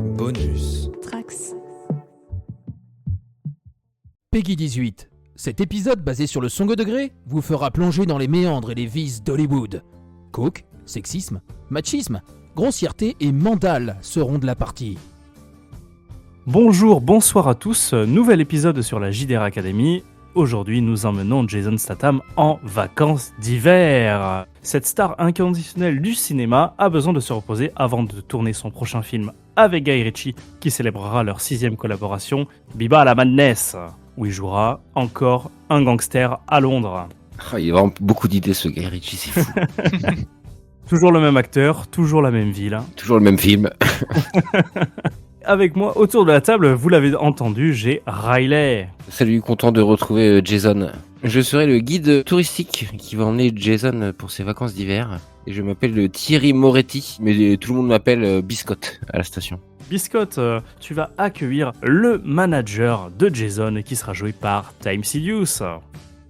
Bonus. Trax. Peggy 18. Cet épisode basé sur le second degré vous fera plonger dans les méandres et les vices d'Hollywood. Coke, sexisme, machisme, grossièreté et mandale seront de la partie. Bonjour, bonsoir à tous, nouvel épisode sur la JDR Academy. Aujourd'hui, nous emmenons Jason Statham en vacances d'hiver. Cette star inconditionnelle du cinéma a besoin de se reposer avant de tourner son prochain film avec Guy Ritchie, qui célébrera leur 6e collaboration, Biba à la Madness, où il jouera encore un gangster à Londres. Oh, il y a vraiment beaucoup d'idées ce Guy Ritchie, c'est fou. Toujours le même acteur, toujours la même ville. Toujours le même film. Avec moi, autour de la table, vous l'avez entendu, j'ai Riley. Salut, content de retrouver Jason. Je serai le guide touristique qui va emmener Jason pour ses vacances d'hiver. Et je m'appelle Thierry Moretti, mais tout le monde m'appelle Biscotte à la station. Biscotte, tu vas accueillir le manager de Jason qui sera joué par Time Sidious.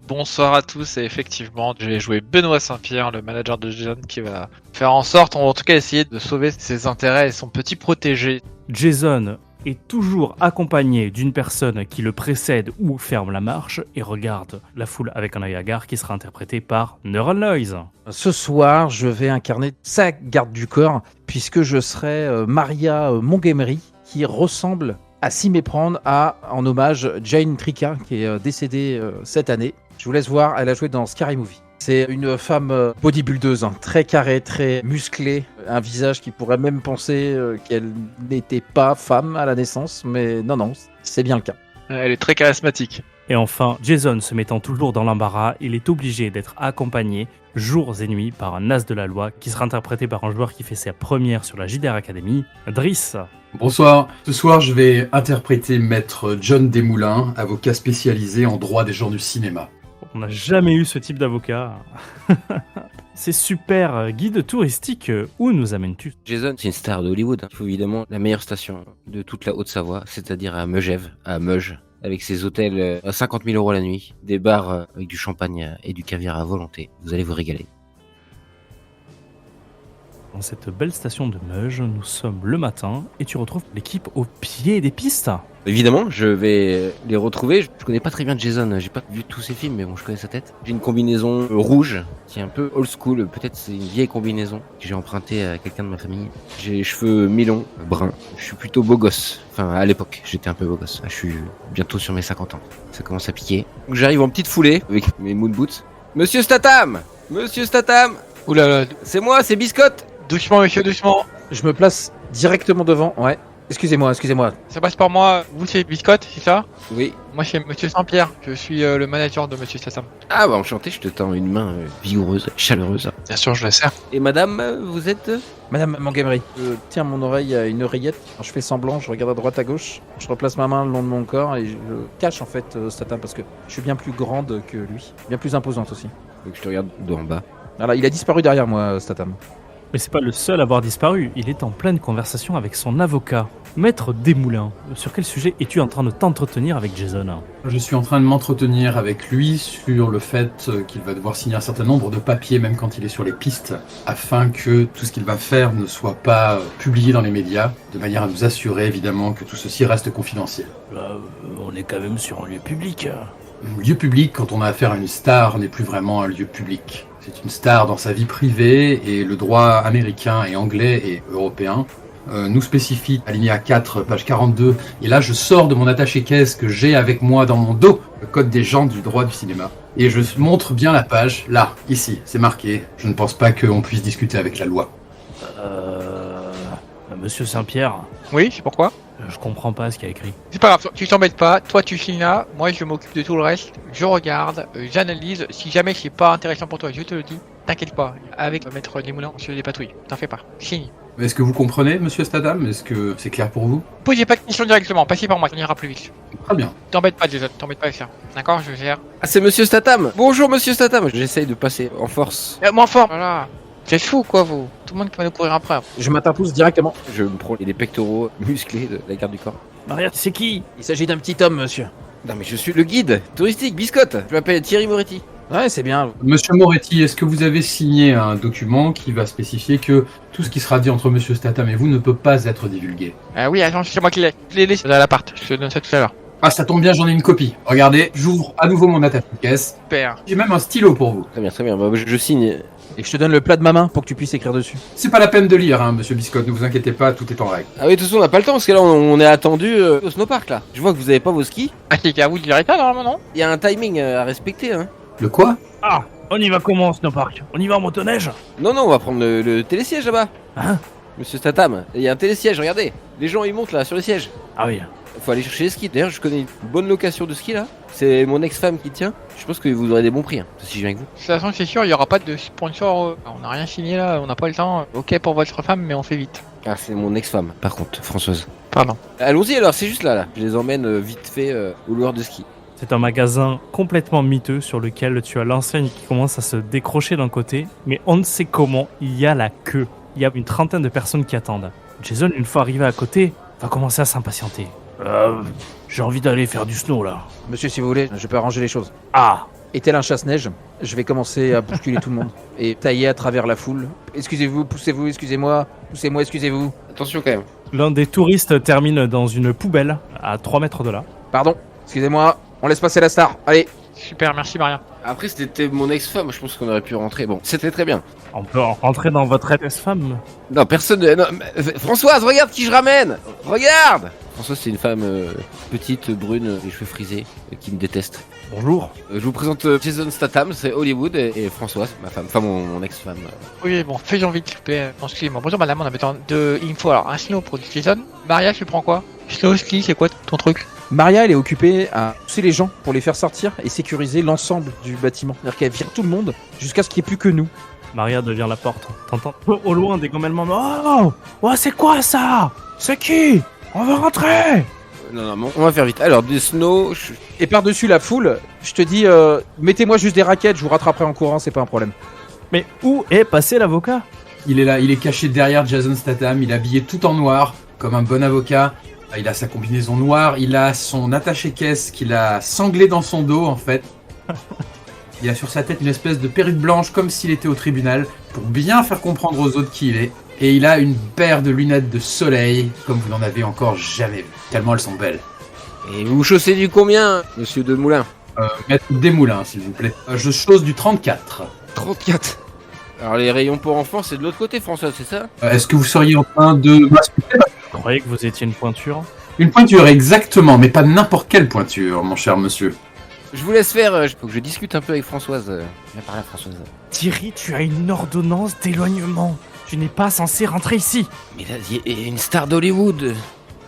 Bonsoir à tous, et effectivement, je vais jouer Benoît Saint-Pierre, le manager de Jason, qui va faire en sorte, ou en tout cas essayer de sauver ses intérêts et son petit protégé. Jason est toujours accompagné d'une personne qui le précède ou ferme la marche et regarde la foule avec un œil hagard qui sera interprété par Neural Noise. Ce soir, je vais incarner sa garde du corps puisque je serai Maria Montgomery qui ressemble à s'y méprendre en hommage Jane Trika qui est décédée cette année. Je vous laisse voir, elle a joué dans Scary Movie. C'est une femme bodybuildeuse, très carrée, très musclée, un visage qui pourrait même penser qu'elle n'était pas femme à la naissance, mais non, c'est bien le cas. Elle est très charismatique. Et enfin, Jason se mettant toujours dans l'embarras, il est obligé d'être accompagné jours et nuits par un as de la loi qui sera interprété par un joueur qui fait sa première sur la JDR Academy, Driss. Bonsoir, ce soir je vais interpréter Maître John Desmoulins, avocat spécialisé en droit des gens du cinéma. On n'a jamais eu ce type d'avocat. C'est super. Guide touristique, où nous amènes-tu ? Jason, c'est une star d'Hollywood. Il faut évidemment la meilleure station de toute la Haute-Savoie, c'est-à-dire à Megève, à Meuge, avec ses hôtels à 50 000 € la nuit, des bars avec du champagne et du caviar à volonté. Vous allez vous régaler. Dans cette belle station de Meuge, nous sommes le matin et tu retrouves l'équipe au pied des pistes. Évidemment, je vais les retrouver. Je connais pas très bien Jason, j'ai pas vu tous ses films, mais bon, je connais sa tête. J'ai une combinaison rouge, qui est un peu old school, peut-être c'est une vieille combinaison que j'ai empruntée à quelqu'un de ma famille. J'ai les cheveux mi-longs, bruns. Je suis plutôt beau gosse. Enfin, à l'époque, j'étais un peu beau gosse. Là, je suis bientôt sur mes 50 ans. Ça commence à piquer. Donc j'arrive en petite foulée, avec mes moon boots. Monsieur Statham, Oulala, c'est moi, c'est Biscotte. doucement monsieur, doucement. Je me place directement devant, ouais. Excusez-moi. Ça passe par moi, vous c'est Biscotte, c'est ça ? Oui. Moi c'est Monsieur Saint-Pierre, je suis le manager de Monsieur Statham. Ah bah enchanté, je te tends une main vigoureuse, chaleureuse. Bien sûr, je la sers. Et madame, vous êtes Madame Montgomery, je tiens mon oreille à une oreillette, je fais semblant, je regarde à droite à gauche, je replace ma main le long de mon corps et je cache en fait Statham parce que je suis bien plus grande que lui, bien plus imposante aussi. Donc je te regarde de en bas. Voilà, il a disparu derrière moi, Statham. Mais c'est pas le seul à avoir disparu, il est en pleine conversation avec son avocat. Maître Desmoulins, sur quel sujet es-tu en train de t'entretenir avec Jason ? Je suis en train de m'entretenir avec lui sur le fait qu'il va devoir signer un certain nombre de papiers, même quand il est sur les pistes, afin que tout ce qu'il va faire ne soit pas publié dans les médias, de manière à nous assurer évidemment que tout ceci reste confidentiel. On est quand même sur un lieu public. Un lieu public, quand on a affaire à une star, n'est plus vraiment un lieu public. C'est une star dans sa vie privée et le droit américain et anglais et européen nous spécifie, alinéa 4, page 42, et là je sors de mon attaché-caisse que j'ai avec moi dans mon dos, le code des gens du droit du cinéma, et je montre bien la page, là, ici, c'est marqué. Je ne pense pas qu'on puisse discuter avec la loi. Monsieur Saint-Pierre, Oui, c'est pourquoi ? je comprends pas ce qu'il y a écrit. C'est pas grave, tu t'embêtes pas, toi tu signes là, moi je m'occupe de tout le reste, je regarde, j'analyse, si jamais c'est pas intéressant pour toi, je te le dis, t'inquiète pas, avec Maître Desmoulins, on se dépatouille, t'en fais pas, signe. Est-ce que vous comprenez, monsieur Statham ? Est-ce que c'est clair pour vous ? Posez pas de questions directement, passez par moi, ça ira plus vite. Très bien. T'embête pas Jason, t'embête pas avec ça, d'accord, je gère. Ah c'est Monsieur Statham. Bonjour Monsieur Statham. J'essaye de passer en force. Moins fort, voilà. C'est fou quoi vous, tout le monde qui va nous courir après. Je m'interpose directement. Je me prends les pectoraux musclés de la garde du corps. Maria, c'est qui ? Il s'agit d'un petit homme, monsieur. Non mais je suis le guide touristique, Biscotte. Je m'appelle Thierry Moretti. Ouais, c'est bien. Monsieur Moretti, est-ce que vous avez signé un document qui va spécifier que tout ce qui sera dit entre Monsieur Statham et vous ne peut pas être divulgué? Oui, attends, c'est moi qui l'ai. Je l'ai laissé dans l'appart. Je te donne ça tout à l'heure. Ah, ça tombe bien, j'en ai une copie. Regardez, j'ouvre à nouveau mon attache-caisse. Super. J'ai même un stylo pour vous. Très bien. Bah, je signe. Et je te donne le plat de ma main pour que tu puisses écrire dessus. C'est pas la peine de lire, hein, Monsieur Biscotte, ne vous inquiétez pas, tout est en règle. Ah oui, de toute façon, on n'a pas le temps parce que là, on est attendu au snowpark là. Je vois que vous avez pas vos skis. Ah, c'est qu'à vous de gérer ça, normalement, non? Il y a un timing à respecter, hein. Le quoi? Ah, on y va comment, Snowpark? On y va en motoneige? Non, on va prendre le télésiège là-bas. Hein? Monsieur Statham, il y a un télésiège, regardez. Les gens ils montent là sur le siège. Ah oui. Faut aller chercher les skis. D'ailleurs, je connais une bonne location de ski là. C'est mon ex-femme qui tient. Je pense que vous aurez des bons prix, hein, si je viens avec vous. De toute façon, c'est sûr, il n'y aura pas de sponsor. On n'a rien signé là, on n'a pas le temps. Ok pour votre femme, mais on fait vite. Ah, c'est mon ex-femme, par contre, Françoise. Pardon. Allons-y alors, c'est juste là. Je les emmène vite fait au loueur de ski. C'est un magasin complètement miteux sur lequel tu as l'enseigne qui commence à se décrocher d'un côté, mais on ne sait comment, il y a la queue. Il y a une trentaine de personnes qui attendent. Jason, une fois arrivé à côté, va commencer à s'impatienter. J'ai envie d'aller faire du snow là. Monsieur, si vous voulez, je peux arranger les choses. Ah, Et tel un chasse-neige, je vais commencer à bousculer tout le monde et tailler à travers la foule. Excusez-vous, poussez-vous, excusez-moi, poussez-moi, excusez-vous. Attention quand même. l'un des touristes termine dans une poubelle à 3 mètres de là. Pardon, excusez-moi, on laisse passer la star. Allez, Super, merci Maria. Après, c'était mon ex-femme, je pense qu'on aurait pu rentrer. Bon, c'était très bien. On peut rentrer dans votre ex-femme. Non, personne. Non, Françoise, regarde qui je ramène. Regarde. Françoise, c'est une femme petite, brune, les cheveux frisés, qui me déteste. Bonjour. Je vous présente Jason Statham, c'est Hollywood, et Françoise, ma femme, enfin mon ex-femme. Oui, bon, faisons vite, s'il vous plaît. Excusez-moi. Bonjour madame, on a besoin de info. Alors, un snow pour Jason. Maria, tu prends quoi? Snow ski, c'est quoi ton truc? Maria, elle est occupée à pousser les gens pour les faire sortir et sécuriser l'ensemble du bâtiment. C'est-à-dire qu'elle vire tout le monde jusqu'à ce qu'il n'y ait plus que nous. Maria devient la porte. T'entends au loin des grommellements. Oh, oh, c'est quoi ça? C'est qui? On va rentrer. Non, bon, on va faire vite. Alors, des snow, Et par-dessus la foule, je te dis, mettez-moi juste des raquettes, je vous rattraperai en courant, c'est pas un problème. Mais où est passé l'avocat? Il est là, il est caché derrière Jason Statham, il est habillé tout en noir, comme un bon avocat. Il a sa combinaison noire, il a son attaché-caisse qu'il a sanglé dans son dos en fait. Il a sur sa tête une espèce de perruque blanche comme s'il était au tribunal pour bien faire comprendre aux autres qui il est. Et il a une paire de lunettes de soleil comme vous n'en avez encore jamais vu, tellement elles sont belles. Et vous chaussez du combien, monsieur Demoulin? Maître Desmoulins s'il vous plaît. Je chausse du 34. 34. Alors, les rayons pour enfants, c'est de l'autre côté, Françoise, c'est ça? Est-ce que vous seriez en train de m'insulter? Je croyais que vous étiez une pointure. Une pointure exactement, mais pas n'importe quelle pointure, mon cher monsieur. Je vous laisse faire, faut que je discute un peu avec Françoise. Viens par là, Françoise. Thierry, tu as une ordonnance d'éloignement. Tu n'es pas censé rentrer ici. Mais là, il y a une star d'Hollywood.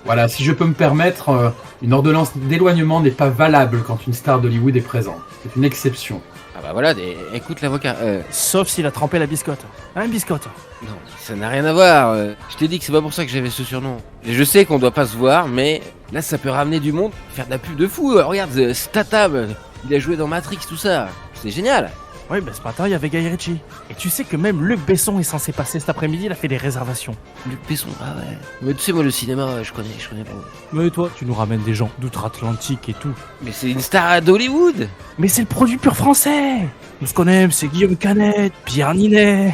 Voilà, si je peux me permettre, une ordonnance d'éloignement n'est pas valable quand une star d'Hollywood est présente. C'est une exception. Ah bah voilà, écoute l'avocat. Sauf s'il a trempé la biscotte. Hein, biscotte? Non, ça n'a rien à voir. Je t'ai dit que c'est pas pour ça que j'avais ce surnom. Et je sais qu'on doit pas se voir, mais là ça peut ramener du monde, faire de la pub de fou. Regarde, Statham, il a joué dans Matrix, tout ça. C'est génial. Oui, bah ce matin, il y avait Guy Ritchie. Et tu sais que même Luc Besson est censé passer cet après-midi, il a fait des réservations. Luc Besson, ah ouais. Mais tu sais, moi le cinéma, je connais pas. Mais toi, tu nous ramènes des gens d'outre-Atlantique et tout. Mais c'est une star d'Hollywood. Mais c'est le produit pur français. Nous ce qu'on aime, c'est Guillaume Canet, Pierre Ninet.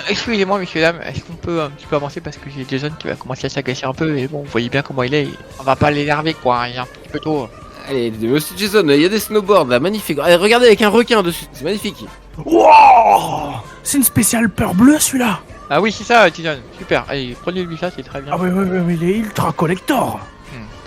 Excusez-moi, messieurs, dames, est-ce qu'on peut un petit peu avancer parce que j'ai Jason qui va commencer à s'agacer un peu et bon, vous voyez bien comment il est. On va pas l'énerver quoi, il est un petit peu tôt. Allez, monsieur Jason, il y a des snowboards là, magnifique. Allez, regardez avec un requin dessus, c'est magnifique. Wow, c'est une spéciale peur bleue celui-là. Ah oui, c'est ça, Jason, super. Allez, prenez-lui ça, c'est très bien. Ah oui, il est ultra collector.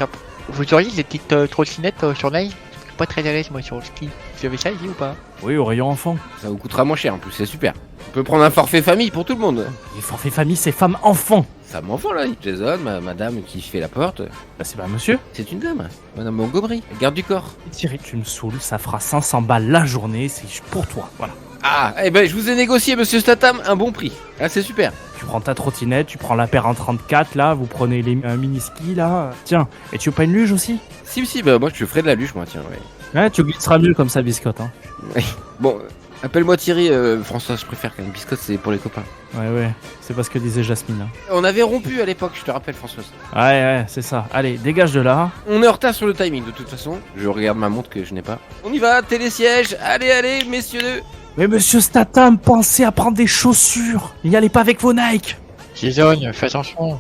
Top. Vous auriez des petites trottinettes sur Nail? Je suis pas très à l'aise moi sur le ski. Vous avez ça ici ou pas? Oui, au rayon enfant. Ça vous coûtera moins cher en plus, c'est super. On peut prendre un forfait famille pour tout le monde. Les forfaits famille, c'est femme-enfant. Femme enfant là, Jason, madame qui fait la porte. Bah c'est pas un monsieur. C'est une dame, madame Montgomery, garde du corps. Thierry, tu me saoules, ça fera 500 balles la journée, c'est pour toi, voilà. Ah, eh ben je vous ai négocié, monsieur Statham, un bon prix. Ah, c'est super. Tu prends ta trottinette, tu prends la paire en 34 là, vous prenez les mini-skis là. Tiens, et tu veux pas une luge aussi? Si, bah moi je ferai de la luge, moi, tiens, ouais. Ouais, tu glisseras mieux comme ça, biscotte. Hein. Bon, Appelle-moi Thierry, François, je préfère quand même. Biscotte, c'est pour les copains. Ouais, c'est pas ce que disait Jasmine. On avait rompu à l'époque, je te rappelle, Françoise. Ouais, c'est ça. Allez, dégage de là. On est en retard sur le timing de toute façon. Je regarde ma montre que je n'ai pas. On y va, télésiège. Allez, messieurs deux. Mais monsieur Statham, pensez à prendre des chaussures. N'y allez pas avec vos Nike. Jason, fais attention.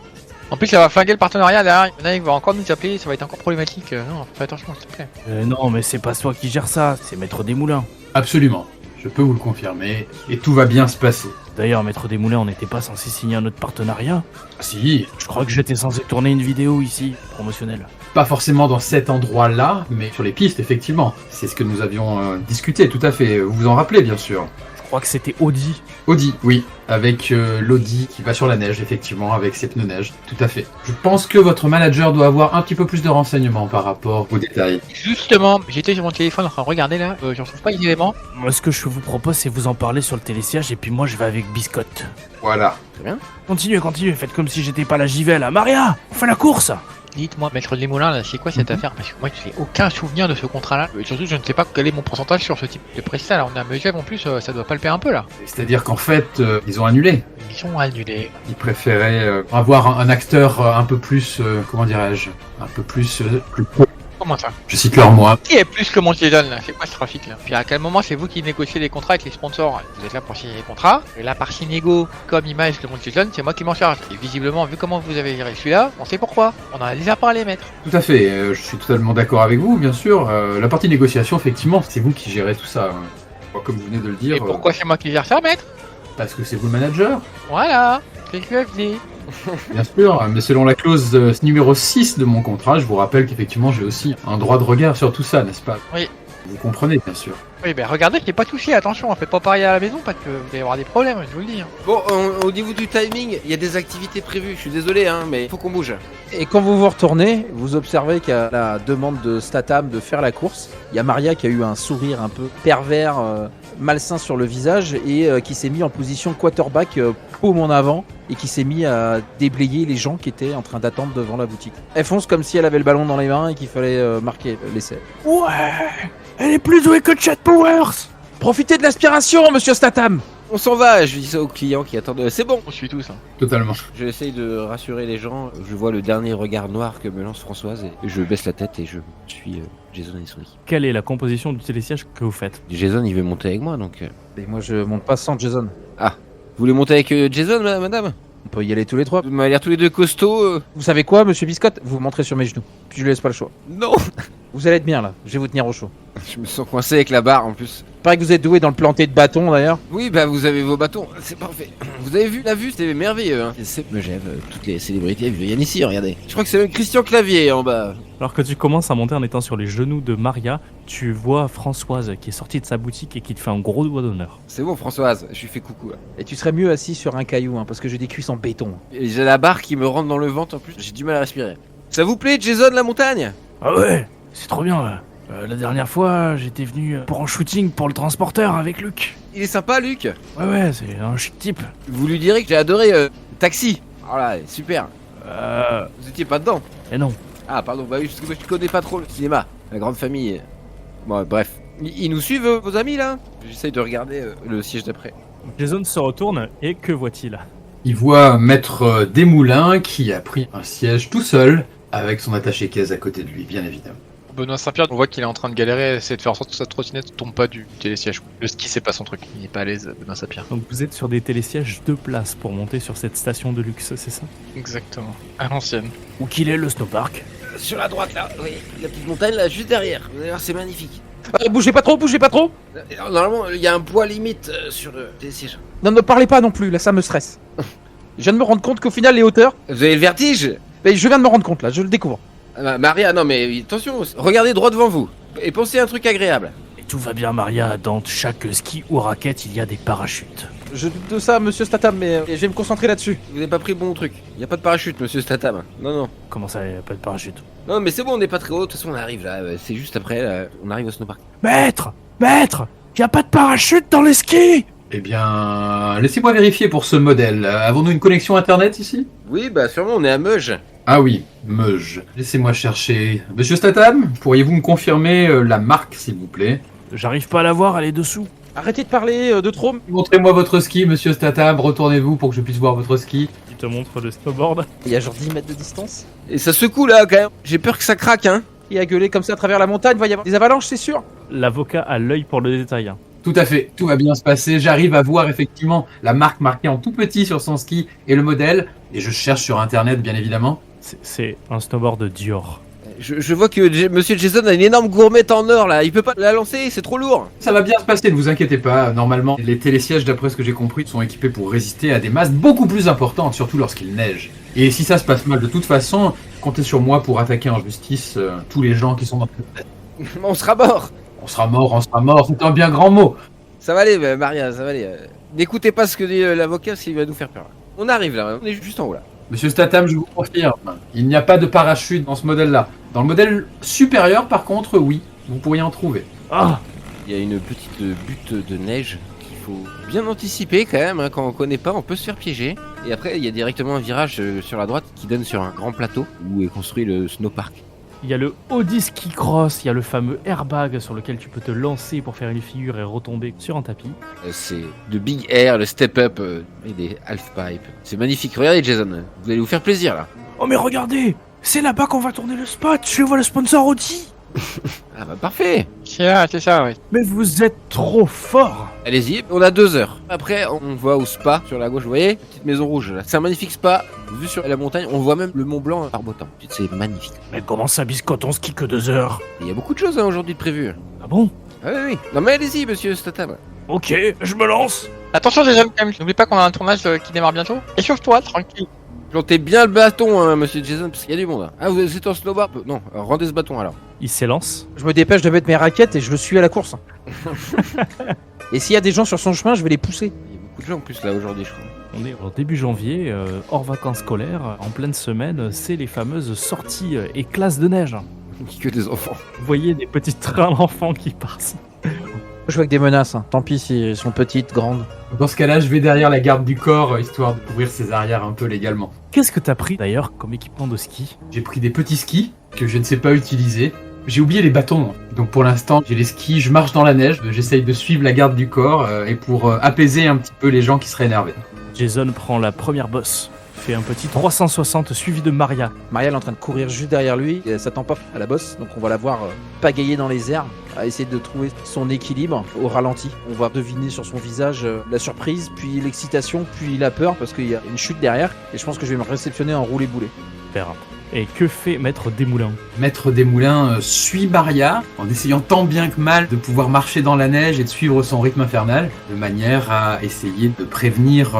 En plus, ça va flinguer le partenariat derrière. Nike va encore nous appeler, ça va être encore problématique. Non, fais attention, s'il te plaît. Non, mais c'est pas toi qui gère ça, c'est Maître Desmoulins. Absolument. Je peux vous le confirmer. Et tout va bien se passer. D'ailleurs, Maître Desmoulins, on n'était pas censé signer un autre partenariat. Ah, si, Je crois que j'étais censé tourner une vidéo ici, promotionnelle. pas forcément dans cet endroit-là, mais sur les pistes, effectivement. C'est ce que nous avions discuté, tout à fait. Vous vous en rappelez, bien sûr. Je crois que c'était Audi. Audi, oui, avec l'Audi qui va sur la neige, effectivement, avec ses pneus neige, tout à fait. Je pense que votre manager doit avoir un petit peu plus de renseignements par rapport aux détails. Justement, j'étais sur mon téléphone en train de regarder là, j'en trouve pas les éléments. Moi, ce que je vous propose, c'est vous en parler sur le télésiège et puis moi, je vais avec Biscotte. Voilà. Continuez, faites comme si j'étais pas la Givet là. Maria, on fait la course. Dites-moi, Maître Desmoulins, là, c'est quoi cette affaire? Parce que moi, je n'ai aucun souvenir de ce contrat-là. Surtout, je ne sais pas quel est mon pourcentage sur ce type de prestat. Là, on a un Megève en plus, ça doit palper un peu là. C'est-à-dire qu'en fait, ils ont annulé. Ils sont annulés. Ils préféraient avoir un acteur un peu plus, comment dirais-je, un peu plus... Comment ça? Je cite leur moi. Qui est plus que mon Jason là? C'est quoi ce trafic là? Puis à quel moment c'est vous qui négociez les contrats avec les sponsors? Vous êtes là pour signer les contrats. Et la partie négo, comme image de mon Jason, c'est moi qui m'en charge. Et visiblement, vu comment vous avez géré celui-là, on sait pourquoi. On en a déjà parlé, maître. Tout à fait, je suis totalement d'accord avec vous, bien sûr. La partie négociation, effectivement, c'est vous qui gérez tout ça. Comme vous venez de le dire. Et pourquoi c'est moi qui gère ça, maître? Parce que c'est vous le manager. Voilà, c'est ce que je dis. Bien sûr, mais selon la clause numéro 6 de mon contrat, je vous rappelle qu'effectivement j'ai aussi un droit de regard sur tout ça, n'est-ce pas? Oui. Vous comprenez, bien sûr. Oui, ben regardez qu'il n'y ait pas de soucis, attention, faites pas parier à la maison parce que vous allez avoir des problèmes, je vous le dis. Bon, au niveau du timing, il y a des activités prévues. Je suis désolé, hein, mais faut qu'on bouge. Et quand vous vous retournez, vous observez qu'à la demande de Statham de faire la course, il y a Maria qui a eu un sourire un peu pervers, malsain sur le visage et qui s'est mis en position quarterback, paume en avant, et qui s'est mis à déblayer les gens qui étaient en train d'attendre devant la boutique. Elle fonce comme si elle avait le ballon dans les mains et qu'il fallait marquer l'essai. Ouais, elle est plus douée que Chad Powers. Profitez de l'aspiration, monsieur Statham! On s'en va, je dis ça aux clients qui attendent. C'est bon. On suit tous. Hein. Totalement. J'essaye de rassurer les gens. Je vois le dernier regard noir que me lance Françoise et je baisse la tête et je suis Jason et son équipe. Quelle est la composition du télésiège que vous faites? Jason, il veut monter avec moi, donc... Et moi je monte pas sans Jason. Vous voulez monter avec Jason, madame? On peut y aller tous les trois. Vous m'avez l'air tous les deux costauds. Vous savez quoi, monsieur Biscotte? Vous montrez sur mes genoux. Puis je lui laisse pas le choix. Non. Vous allez être bien là, je vais vous tenir au chaud. Je me sens coincé avec la barre en plus. Paraît que vous êtes doué dans le planter de bâton d'ailleurs. Oui, bah vous avez vos bâtons, c'est parfait. Vous avez vu la vue, c'était merveilleux. Hein. C'est Megève, toutes les célébrités viennent ici, regardez. Je crois que c'est même Christian Clavier en bas. Alors que tu commences à monter en étant sur les genoux de Maria, tu vois Françoise qui est sortie de sa boutique et qui te fait un gros doigt d'honneur. C'est bon, Françoise, je lui fais coucou. Là. Et tu serais mieux assis sur un caillou, hein, parce que j'ai des cuisses en béton. Et j'ai la barre qui me rentre dans le ventre en plus, j'ai du mal à respirer. Ça vous plaît, Jason, la montagne? Ah ouais, c'est trop bien là. La dernière fois, j'étais venu pour un shooting pour le transporteur avec Luc. Il est sympa, Luc. Ouais, c'est un chic type. Vous lui direz que j'ai adoré Taxi. Voilà, super. Vous étiez pas dedans? Et non. Ah, pardon, bah oui, parce que moi, je connais pas trop le cinéma. La grande famille. Bon, bref. Ils nous suivent, vos amis, là? J'essaye de regarder le siège d'après. Jason se retourne et que voit-il? Il voit Maître Desmoulins qui a pris un siège tout seul, avec son attaché-caisse à côté de lui, bien évidemment. Benoît Saint-Pierre, on voit qu'il est en train de galérer, essayer de faire en sorte que sa trottinette tombe pas du télésiège. Le ski, c'est pas son truc. Il est pas à l'aise, Benoît Saint-Pierre. Donc vous êtes sur des télésièges de place pour monter sur cette station de luxe, c'est ça? Exactement. À l'ancienne. Où qu'il est le snowpark? Sur la droite, là, oui. La petite montagne, là, juste derrière. Vous allez voir, c'est magnifique. Bougez pas trop, bougez pas trop. Normalement, il y a un poids limite sur les sièges. Non, ne parlez pas non plus, là ça me stresse. Je viens de me rendre compte qu'au final les hauteurs... Vous avez le vertige? Mais je viens de me rendre compte là, je le découvre. Maria, non mais attention, regardez droit devant vous. Et pensez à un truc agréable. Et tout va bien, Maria, dans chaque ski ou raquette, il y a des parachutes. Je doute de ça, monsieur Statham, mais je vais me concentrer là-dessus. Vous n'avez pas pris le bon truc. Il n'y a pas de parachute, monsieur Statham. Non. Comment ça, il n'y a pas de parachute? Non mais c'est bon, on n'est pas très haut, de toute façon on arrive là. C'est juste après, là, on arrive au snowpark. Maître, il n'y a pas de parachute dans les skis! Eh bien, laissez-moi vérifier pour ce modèle. Avons-nous une connexion internet ici? Oui, bah sûrement, on est à Meuge. Ah oui, Meuge. Laissez-moi chercher. Monsieur Statham, pourriez-vous me confirmer la marque, s'il vous plaît? J'arrive pas à la voir, elle est dessous. Arrêtez de parler de trop. Montrez-moi votre ski, monsieur Statham. Retournez-vous pour que je puisse voir votre ski. Il te montre le snowboard. Il y a genre 10 mètres de distance. Et ça secoue là quand même. J'ai peur que ça craque, hein. Et à gueuler comme ça à travers la montagne, il va y avoir des avalanches, c'est sûr. L'avocat a l'œil pour le détail. Tout à fait, tout va bien se passer. J'arrive à voir effectivement la marque marquée en tout petit sur son ski et le modèle. Et je cherche sur internet, bien évidemment. C'est un snowboard Dior. Je vois que Monsieur Jason a une énorme gourmette en or là. Il peut pas la lancer, c'est trop lourd. Ça va bien se passer, ne vous inquiétez pas. Normalement, les télésièges, d'après ce que j'ai compris, sont équipés pour résister à des masses beaucoup plus importantes, surtout lorsqu'il neige. Et si ça se passe mal de toute façon, comptez sur moi pour attaquer en justice tous les gens qui sont dans cette... On sera mort. On sera mort, c'est un bien grand mot. Ça va aller, Maria, ça va aller. N'écoutez pas ce que dit l'avocat, s'il va nous faire peur. On arrive là, on est juste en haut là. Monsieur Statham, je vous confirme, il n'y a pas de parachute dans ce modèle-là. Dans le modèle supérieur, par contre, oui, vous pourriez en trouver. Ah, Il y a une petite butte de neige qu'il faut bien anticiper quand même. Hein. Quand on connaît pas, on peut se faire piéger. Et après, il y a directement un virage sur la droite qui donne sur un grand plateau où est construit le snowpark. il y a le Audi Ski Cross, il y a le fameux airbag sur lequel tu peux te lancer pour faire une figure et retomber sur un tapis. C'est le Big Air, le Step Up et des half-pipe. C'est magnifique. Regardez Jason, vous allez vous faire plaisir là. Oh mais regardez, c'est là-bas qu'on va tourner le spot, je vois le sponsor Audi. Ah bah parfait. C'est là, c'est ça, ouais. Mais vous êtes trop fort. Allez-y, on a 2 heures. Après, on va au spa sur la gauche, vous voyez, petite maison rouge là. C'est un magnifique spa, vu sur la montagne, on voit même le Mont Blanc par beau temps. C'est magnifique. Mais comment ça biscotte, on skie que 2 heures? Il y a beaucoup de choses hein, aujourd'hui de prévues. Ah bon? Ah oui, oui. Non mais allez-y, monsieur Statham. Ok, je me lance. Attention Jason quand même, n'oublie pas qu'on a un tournage qui démarre bientôt. Échauffe-toi, tranquille. Plantez bien le bâton, hein, monsieur Jason, parce qu'il y a du monde. Hein. Ah, vous êtes en snowboard? Non, alors, rendez ce bâton alors. Il s'élance. Je me dépêche de mettre mes raquettes et je le suis à la course. Et s'il y a des gens sur son chemin, je vais les pousser. Il y a beaucoup de gens en plus là aujourd'hui, je crois. On est en début janvier, hors vacances scolaires, en pleine semaine, c'est les fameuses sorties et classes de neige. Que des enfants. Vous voyez des petits trains d'enfants qui passent. Je joue avec des menaces, hein. Tant pis si elles sont petites, grandes. Dans ce cas-là, je vais derrière la garde du corps, histoire de couvrir ses arrières un peu légalement. Qu'est-ce que t'as pris d'ailleurs comme équipement de ski? J'ai pris des petits skis que je ne sais pas utiliser. J'ai oublié les bâtons, donc pour l'instant j'ai les skis, je marche dans la neige, j'essaye de suivre la garde du corps et pour apaiser un petit peu les gens qui seraient énervés. Jason prend la première bosse, fait un petit 360 suivi de Maria. Maria elle est en train de courir juste derrière lui, et elle s'attend pas à la bosse, donc on va la voir pagayer dans les airs, à essayer de trouver son équilibre au ralenti. On va deviner sur son visage la surprise, puis l'excitation, puis la peur, parce qu'il y a une chute derrière, et je pense que je vais me réceptionner en roulé-boulé. Super. Et que fait Maître Desmoulins? Maître Desmoulins suit Maria en essayant tant bien que mal de pouvoir marcher dans la neige et de suivre son rythme infernal, de manière à essayer de prévenir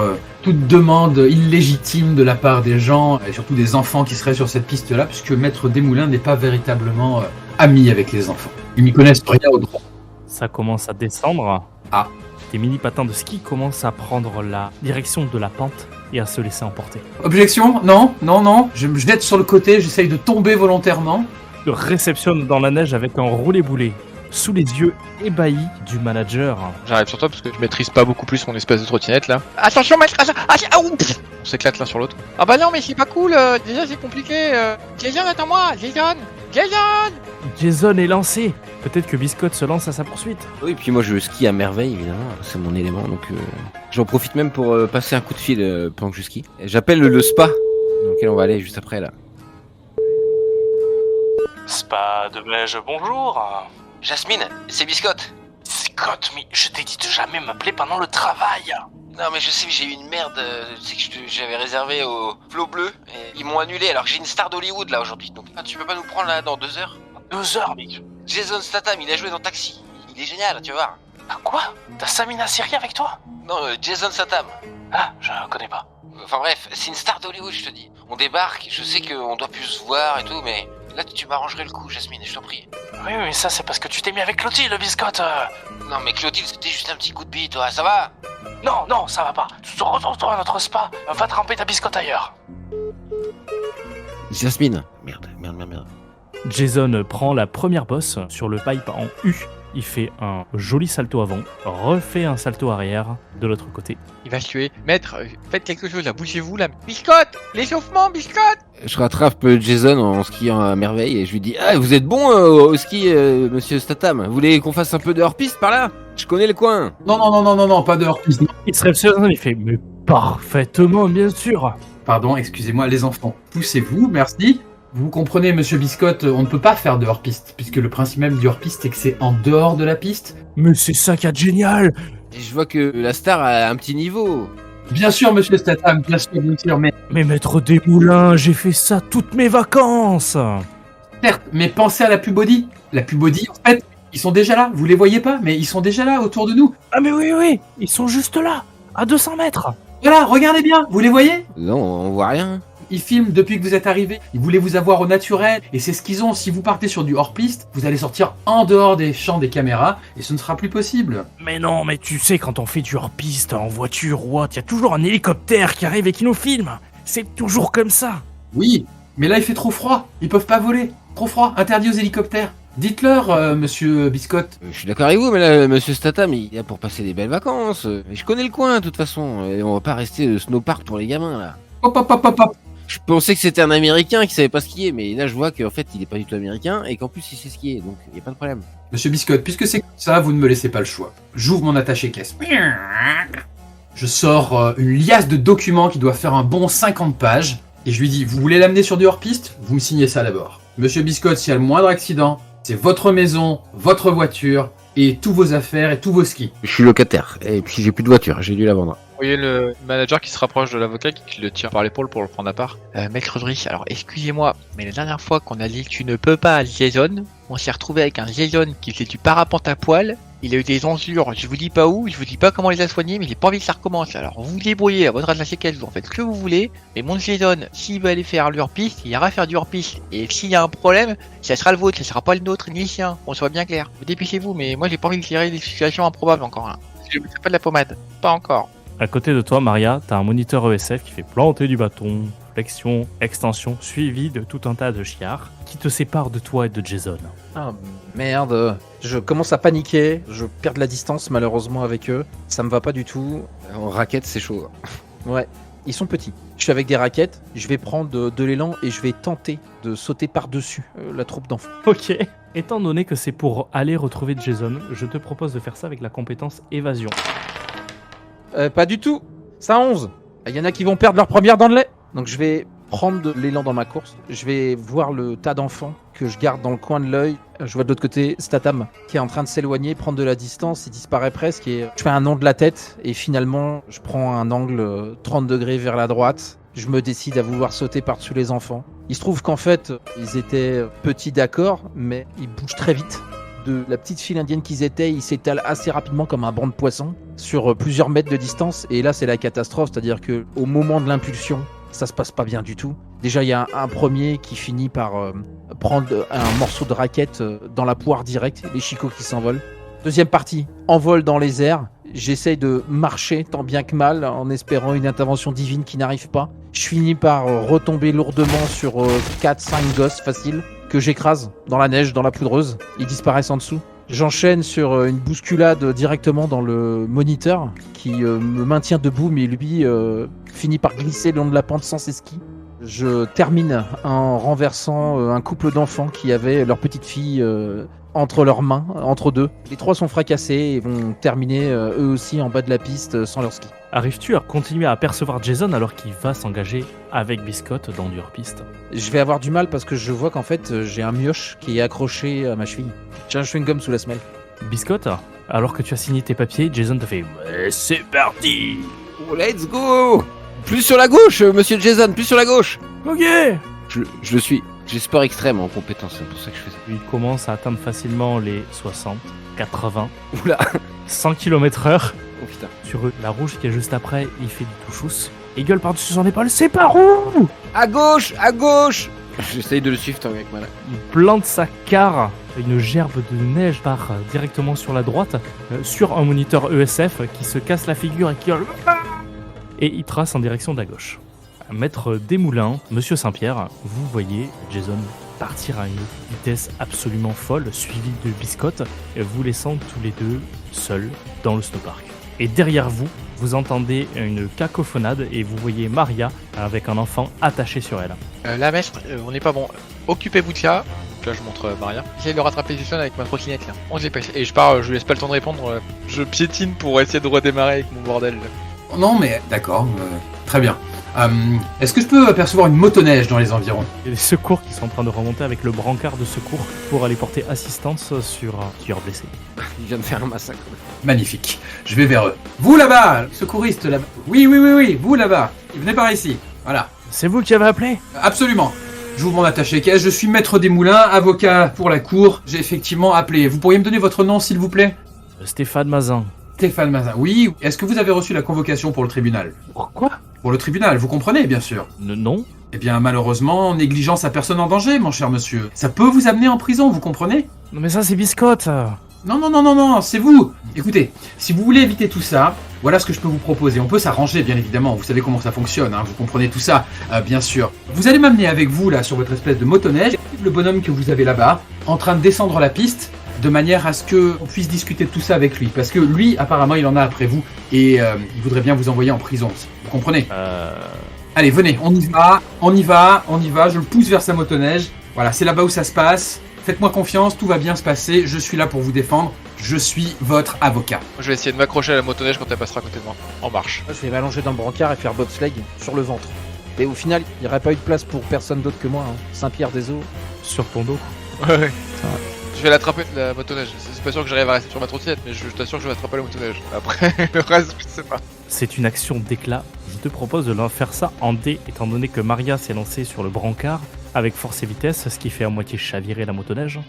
toute demande illégitime de la part des gens, et surtout des enfants qui seraient sur cette piste-là, puisque Maître Desmoulins n'est pas véritablement ami avec les enfants. Ils n'y connaissent rien au droit. Ça commence à descendre. Ah. Tes mini patins de ski commencent à prendre la direction de la pente et à se laisser emporter. Objection? Non, non, non. Je me jette sur le côté, j'essaye de tomber volontairement. Te réceptionne dans la neige avec un roulé-boulé, sous les yeux ébahis du manager. J'arrive sur toi parce que je maîtrise pas beaucoup plus mon espèce de trottinette là. Attention maître, on s'éclate l'un sur l'autre. Ah bah non mais c'est pas cool, déjà c'est compliqué. Jason attends-moi, Jason. Jason est lancé. Peut-être que Biscotte se lance à sa poursuite. Oui, puis moi je skie à merveille évidemment, c'est mon élément, donc j'en profite même pour passer un coup de fil pendant que je skie. Et j'appelle le spa, dans lequel on va aller juste après là. Spa de neige, bonjour. Jasmine, c'est Biscotte. Scott, mais je t'ai dit de jamais m'appeler pendant le travail. Non mais je sais que j'ai eu une merde, c'est que j'avais réservé au Flot Bleu, et ils m'ont annulé alors que j'ai une star d'Hollywood là aujourd'hui, donc tu peux pas nous prendre là dans 2 heures? 2 heures, mec. Jason Statham, il a joué dans Taxi, il est génial, tu vas voir. Ah quoi? T'as Samina Seri avec toi? Non, Jason Statham. Ah, je connais pas. Enfin bref, c'est une star d'Hollywood je te dis. On débarque, je sais qu'on doit plus se voir et tout, mais là tu m'arrangerais le coup Jasmine, je t'en prie. Oui, mais ça c'est parce que tu t'es mis avec Clotilde, Biscotte. Non mais Claudine c'était juste un petit coup de bille toi, ça va? Non, ça va pas. Retourne-toi à notre spa, va tremper ta biscotte ailleurs. Jasmine. Merde. Jason prend la première bosse sur le pipe en U. il fait un joli salto avant, refait un salto arrière de l'autre côté. Il va se tuer. Maître, faites quelque chose là, bougez-vous là. Biscotte, l'échauffement, biscotte. Je rattrape Jason en skiant à merveille et je lui dis ah vous êtes bon au ski monsieur Statham. Vous voulez qu'on fasse un peu de hors-piste par là? Je connais le coin. Non, pas de hors-piste. Il se réfléchit, il fait mais parfaitement bien sûr. Pardon, excusez-moi les enfants. Poussez-vous, merci. Vous comprenez, monsieur Biscotte, on ne peut pas faire de hors-piste, puisque le principe même du hors-piste, c'est que c'est en dehors de la piste. Mais c'est ça qui est génial. Et je vois que la star a un petit niveau. Bien sûr, monsieur Statham, bien sûr, mais Mais maître Desmoulins, j'ai fait ça toutes mes vacances. certes, mais pensez à la pubody. La pubody, en fait, ils sont déjà là, vous les voyez pas, mais ils sont déjà là autour de nous. Ah mais oui, ils sont juste là, à 200 mètres. Voilà, regardez bien, vous les voyez? Non, on voit rien. Ils filment depuis que vous êtes arrivés, ils voulaient vous avoir au naturel, et c'est ce qu'ils ont. Si vous partez sur du hors-piste, vous allez sortir en dehors des champs des caméras, et ce ne sera plus possible. Mais non, mais tu sais, quand on fait du hors-piste, en voiture ou autre, il y a toujours un hélicoptère qui arrive et qui nous filme. C'est toujours comme ça. Oui, mais là il fait trop froid, ils peuvent pas voler. Trop froid, interdit aux hélicoptères. Dites-leur, monsieur Biscotte. Je suis d'accord avec vous, mais là, monsieur Statham, il est là pour passer des belles vacances. Je connais le coin, de toute façon. Et on va pas rester snowpark pour les gamins, là. Hop. Je pensais que c'était un Américain qui savait pas skier, mais là, je vois qu'en fait, il est pas du tout américain et qu'en plus, il sait skier, donc il y a pas de problème. Monsieur Biscotte, puisque c'est comme ça, vous ne me laissez pas le choix. J'ouvre mon attaché-caisse. Je sors une liasse de documents qui doit faire un bon 50 pages, et je lui dis, vous voulez l'amener sur du hors-piste? Vous me signez ça d'abord. Monsieur Biscotte, s'il y a le moindre accident, c'est votre maison, votre voiture, et tous vos affaires et tous vos skis. Je suis locataire, et puis j'ai plus de voiture, j'ai dû la vendre. Vous voyez le manager qui se rapproche de l'avocat qui le tire par l'épaule pour le prendre à part. Maître Rodrigues, alors excusez-moi, mais la dernière fois qu'on a dit tu ne peux pas à Jason, on s'est retrouvé avec un Jason qui faisait du parapente à poil. Il a eu des enjures, je vous dis pas où, je vous dis pas comment les a soignés, mais j'ai pas envie que ça recommence. Alors vous vous débrouillez à votre attaché caisse, vous en faites ce que vous voulez. Mais mon Jason, s'il veut aller faire du hors-piste, il ira faire du hors-piste. Et s'il y a un problème, ça sera le vôtre, ça sera pas le nôtre ni le sien. On soit bien clair. Vous dépêchez-vous, mais moi j'ai pas envie de gérer des situations improbables encore. Hein. Je ne mettrai pas de la pommade, pas encore. À côté de toi, Maria, t'as un moniteur ESF qui fait planter du bâton, flexion, extension, suivi de tout un tas de chiards qui te séparent de toi et de Jason. Ah merde, je commence à paniquer, je perds de la distance malheureusement avec eux, ça me va pas du tout. En raquette, c'est chaud. Ouais, ils sont petits. Je suis avec des raquettes, je vais prendre de l'élan et je vais tenter de sauter par-dessus la troupe d'enfants. Ok. Étant donné que c'est pour aller retrouver Jason, je te propose de faire ça avec la compétence évasion. Pas du tout, ça 11. Il y en a qui vont perdre leur première dent de lait. Donc je vais prendre de l'élan dans ma course, je vais voir le tas d'enfants que je garde dans le coin de l'œil. Je vois de l'autre côté Statham qui est en train de s'éloigner, prendre de la distance, il disparaît presque et je fais un nom de la tête et finalement je prends un angle 30 degrés vers la droite. Je me décide à vouloir sauter par-dessus les enfants. Il se trouve qu'en fait, ils étaient petits d'accord, mais ils bougent très vite. De la petite file indienne qu'ils étaient, ils s'étalent assez rapidement comme un banc de poissons sur plusieurs mètres de distance. Et là, c'est la catastrophe, c'est-à-dire que au moment de l'impulsion, ça se passe pas bien du tout. Déjà, il y a un premier qui finit par prendre un morceau de raquette dans la poire directe, les chicots qui s'envolent. Deuxième partie, envol dans les airs. J'essaye de marcher tant bien que mal en espérant une intervention divine qui n'arrive pas. Je finis par retomber lourdement sur 4-5 gosses faciles que j'écrase dans la neige, dans la poudreuse. Ils disparaissent en dessous. J'enchaîne sur une bousculade directement dans le moniteur qui me maintient debout mais lui finit par glisser le long de la pente sans ses skis. Je termine en renversant un couple d'enfants qui avaient leur petite fille entre leurs mains, entre deux. Les trois sont fracassés et vont terminer eux aussi en bas de la piste sans leur ski. Arrives-tu à continuer à apercevoir Jason alors qu'il va s'engager avec Biscotte dans du hors-piste? Je vais avoir du mal parce que je vois qu'en fait j'ai un mioche qui est accroché à ma cheville. J'ai un chewing-gum sous la semelle. Biscotte, alors que tu as signé tes papiers, Jason te fait « C'est parti !» Oh, let's go! Plus sur la gauche, monsieur Jason, plus sur la gauche! Ok. Je le suis. J'ai sport extrême en compétence, c'est pour ça que je fais ça. Il commence à atteindre facilement les 60, 80, Oula! 100 km/h. Oh putain. Sur la rouge qui est juste après, il fait du touchous. Il gueule par-dessus son épaule, c'est par où? À gauche! À gauche! J'essaye de le suivre tant bien que mal. Il plante sa carre, une gerbe de neige part directement sur la droite, sur un moniteur ESF qui se casse la figure et qui hurle. Et il trace en direction de la gauche. Maître Desmoulins, Monsieur Saint-Pierre, vous voyez Jason partir à une vitesse absolument folle, suivi de Biscotte, vous laissant tous les deux seuls dans le snowpark. Et derrière vous, vous entendez une cacophonade et vous voyez Maria avec un enfant attaché sur elle. La maître, on n'est pas bon. Occupez-vous de ça. Là, je montre Maria. J'essaie de rattraper Jason avec ma trottinette là. On se dépêche. Et je pars, je lui laisse pas le temps de répondre. Je piétine pour essayer de redémarrer avec mon bordel. Là. Non, mais d'accord, très bien. Est-ce que je peux apercevoir une motoneige dans les environs? Il y a des secours qui sont en train de remonter avec le brancard de secours pour aller porter assistance sur un tueur blessé. Il vient de faire un massacre. Magnifique. Je vais vers eux. Vous là-bas, secouriste là-bas. Oui, vous là-bas. Venez par ici. Voilà. C'est vous qui avez appelé? Absolument. J'ouvre mon attaché-caisse. Je suis maître des moulins, avocat pour la cour. J'ai effectivement appelé. Vous pourriez me donner votre nom, s'il vous plaît? Stéphane Mazin. Stéphane Mazin. Oui. Est-ce que vous avez reçu la convocation pour le tribunal? Pourquoi? Pour le tribunal, vous comprenez, bien sûr. Non. Eh bien, malheureusement, négligence à personne en danger, mon cher monsieur. Ça peut vous amener en prison, vous comprenez? Non mais ça c'est Biscotte. Non, c'est vous. Écoutez, si vous voulez éviter tout ça, voilà ce que je peux vous proposer. On peut s'arranger, bien évidemment. Vous savez comment ça fonctionne, hein. Vous comprenez tout ça, bien sûr. Vous allez m'amener avec vous, là, sur votre espèce de motoneige, le bonhomme que vous avez là-bas, en train de descendre la piste, de manière à ce qu'on puisse discuter de tout ça avec lui. Parce que lui, apparemment, il en a après vous, et il voudrait bien vous envoyer en prison. Vous comprenez? Allez, venez, on y va, je le pousse vers sa motoneige. Voilà, c'est là-bas où ça se passe. Faites-moi confiance, tout va bien se passer, je suis là pour vous défendre, je suis votre avocat. Je vais essayer de m'accrocher à la motoneige quand elle passera à côté de moi. En marche. Moi, je vais m'allonger dans le brancard et faire bobsleigh sur le ventre. Et au final, il n'y aurait pas eu de place pour personne d'autre que moi, hein. Saint-Pierre-des-Eaux. Sur ton dos. Ouais. Je vais l'attraper de la motoneige. C'est pas sûr que j'arrive à rester sur ma trottinette, mais je t'assure que je vais attraper la motoneige. Après, le reste, je sais pas. C'est une action d'éclat. Je te propose de leur faire ça en D, étant donné que Maria s'est lancée sur le brancard avec force et vitesse, ce qui fait à moitié chavirer la motoneige.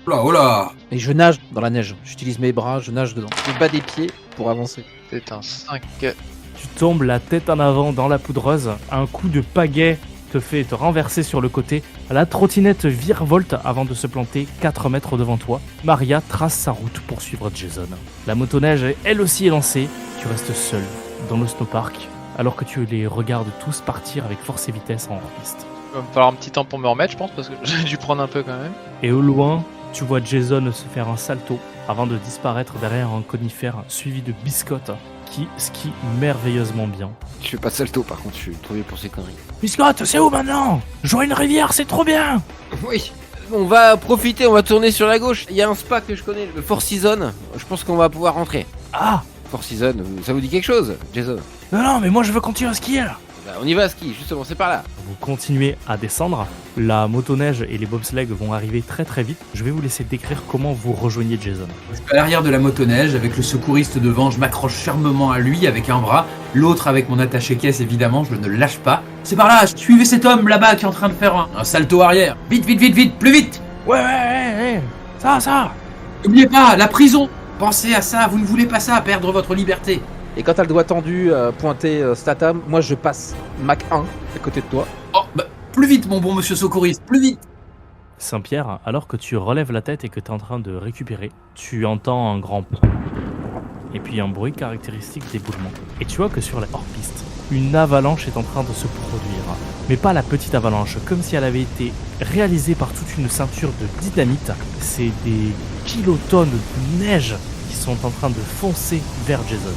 Oh là. Et je nage dans la neige. J'utilise mes bras, je nage dedans. Je bats des pieds pour avancer. C'est un 5. Tu tombes la tête en avant dans la poudreuse. Un coup de pagaie te fait te renverser sur le côté. La trottinette virevolte avant de se planter 4 mètres devant toi. Maria trace sa route pour suivre Jason. La motoneige, elle aussi, est lancée. Tu restes seul dans le snowpark alors que tu les regardes tous partir avec force et vitesse en hors-piste. Il va me falloir un petit temps pour me remettre, je pense, parce que j'ai dû prendre un peu quand même. Et au loin, tu vois Jason se faire un salto avant de disparaître derrière un conifère suivi de Biscotte qui skie merveilleusement bien. Je fais pas de salto par contre, je suis trop vieux pour ces conneries. Biscotte, c'est où maintenant? Je vois une rivière, c'est trop bien! Oui, on va profiter, on va tourner sur la gauche. Il y a un spa que je connais, le Four Seasons. Je pense qu'on va pouvoir rentrer. Ah! Four Seasons, ça vous dit quelque chose, Jason? Non, mais moi je veux continuer à skier là! Bah, on y va à ski, justement, c'est par là. Vous continuez à descendre, la motoneige et les bobsleighs vont arriver très très vite. Je vais vous laisser décrire comment vous rejoignez Jason. À l'arrière de la motoneige, avec le secouriste devant, je m'accroche fermement à lui avec un bras, l'autre avec mon attaché-caisse évidemment, je ne le lâche pas. C'est par là, suivez cet homme là-bas qui est en train de faire un salto arrière. Vite, plus vite! Ouais, ça! N'oubliez pas, la prison! Pensez à ça, vous ne voulez pas ça, perdre votre liberté. Et quand t'as le doigt tendu, pointé Statham, moi je passe Mach 1 à côté de toi. Oh, bah, plus vite mon bon monsieur secouriste, plus vite! Saint-Pierre, alors que tu relèves la tête et que tu es en train de récupérer, tu entends un grand p. Et puis un bruit caractéristique d'éboulement. Et tu vois que sur la hors-piste, une avalanche est en train de se produire. Mais pas la petite avalanche, comme si elle avait été réalisée par toute une ceinture de dynamite. C'est des kilotonnes de neige qui sont en train de foncer vers Jason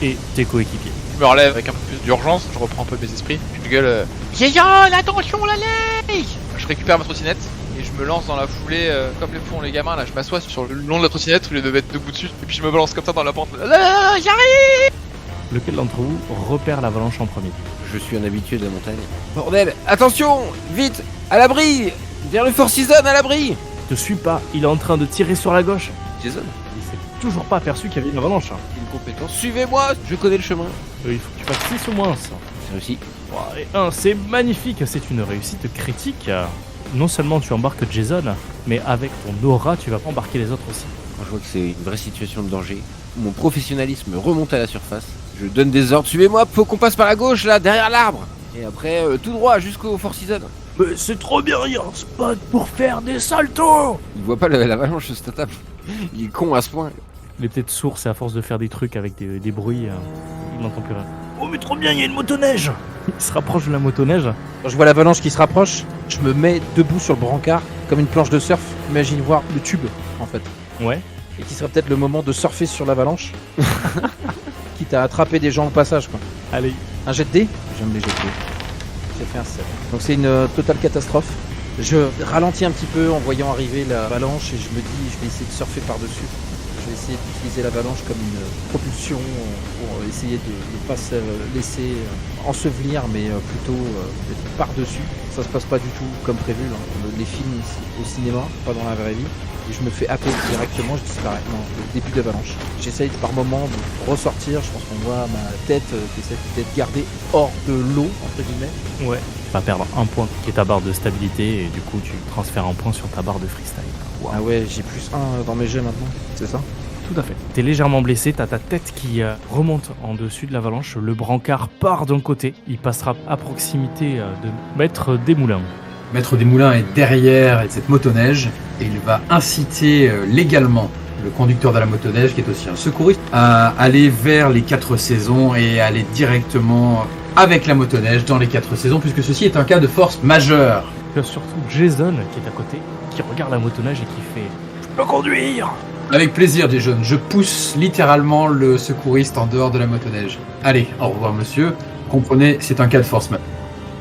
et tes coéquipiers. Je me relève avec un peu plus d'urgence, je reprends un peu mes esprits. Je gueule Jason, attention la neige! Je récupère ma trottinette et je me lance dans la foulée comme le font les gamins là. Je m'assois sur le long de la trottinette au lieu de mettre debout dessus et puis je me balance comme ça dans la pente. Là, j'arrive! Lequel d'entre vous repère l'avalanche en premier? Je suis un habitué de la montagne. Bordel, attention! Vite! À l'abri! Vers le Four Seasons, à l'abri! Te suis pas, il est en train de tirer sur la gauche. Jason, Il s'est toujours pas aperçu qu'il y avait une avalanche. une compétence. Suivez-moi, je connais le chemin. Il faut que tu fasses 6 ou moins. Ça. C'est réussi. Et 1, c'est magnifique, c'est une réussite critique. Non seulement tu embarques Jason, mais avec ton aura, tu vas embarquer les autres aussi. Je vois que c'est une vraie situation de danger. Mon professionnalisme remonte à la surface. Je donne des ordres. Suivez-moi, faut qu'on passe par la gauche, là, derrière l'arbre. Et après, tout droit jusqu'au Four Seasons. Mais c'est trop bien, il y a un spot pour faire des saltos! Il voit pas l'avalanche, ce tata. Il est con à ce point. Il est peut-être sourd, c'est à force de faire des trucs avec des bruits, il n'entend plus rien. Oh mais trop bien, il y a une motoneige. Il se rapproche de la motoneige. Quand je vois l'avalanche qui se rapproche, je me mets debout sur le brancard, comme une planche de surf. Imagine voir le tube, en fait. Ouais. Et qui serait peut-être le moment de surfer sur l'avalanche. Quitte à attraper des gens au passage, quoi. Allez. Un jet de dés. J'aime les jets de dés. J'ai fait un 7. Donc c'est une totale catastrophe. Je ralentis un petit peu en voyant arriver l'avalanche et je me dis je vais essayer de surfer par-dessus. Je vais essayer d'utiliser l'avalanche comme une propulsion pour essayer de ne pas se laisser ensevelir mais plutôt d'être par-dessus. Ça se passe pas du tout comme prévu, là. Les films au cinéma, pas dans la vraie vie. Et je me fais happer directement, je disparais. Non, le début d'avalanche. J'essaye par moment de ressortir, je pense qu'on voit ma tête qui essaie d'être gardée hors de l'eau, entre guillemets. Ouais. Tu vas perdre un point qui est ta barre de stabilité et du coup tu transfères un point sur ta barre de freestyle. Wow. Ah ouais, j'ai plus 1 dans mes jets maintenant, c'est ça? Tout à fait. T'es légèrement blessé, t'as ta tête qui remonte en dessus de l'avalanche, le brancard part d'un côté, il passera à proximité de Maître Desmoulins. Maître Desmoulins est derrière cette motoneige et il va inciter légalement le conducteur de la motoneige, qui est aussi un secouriste, à aller vers les 4 saisons et aller directement avec la motoneige dans les 4 saisons, puisque ceci est un cas de force majeure. Tu as surtout Jason qui est à côté, qui regarde la motoneige et qui fait « Je peux conduire !» Avec plaisir, Jason. Je pousse littéralement le secouriste en dehors de la motoneige. Allez, au revoir, monsieur. Comprenez, c'est un cas de force majeure.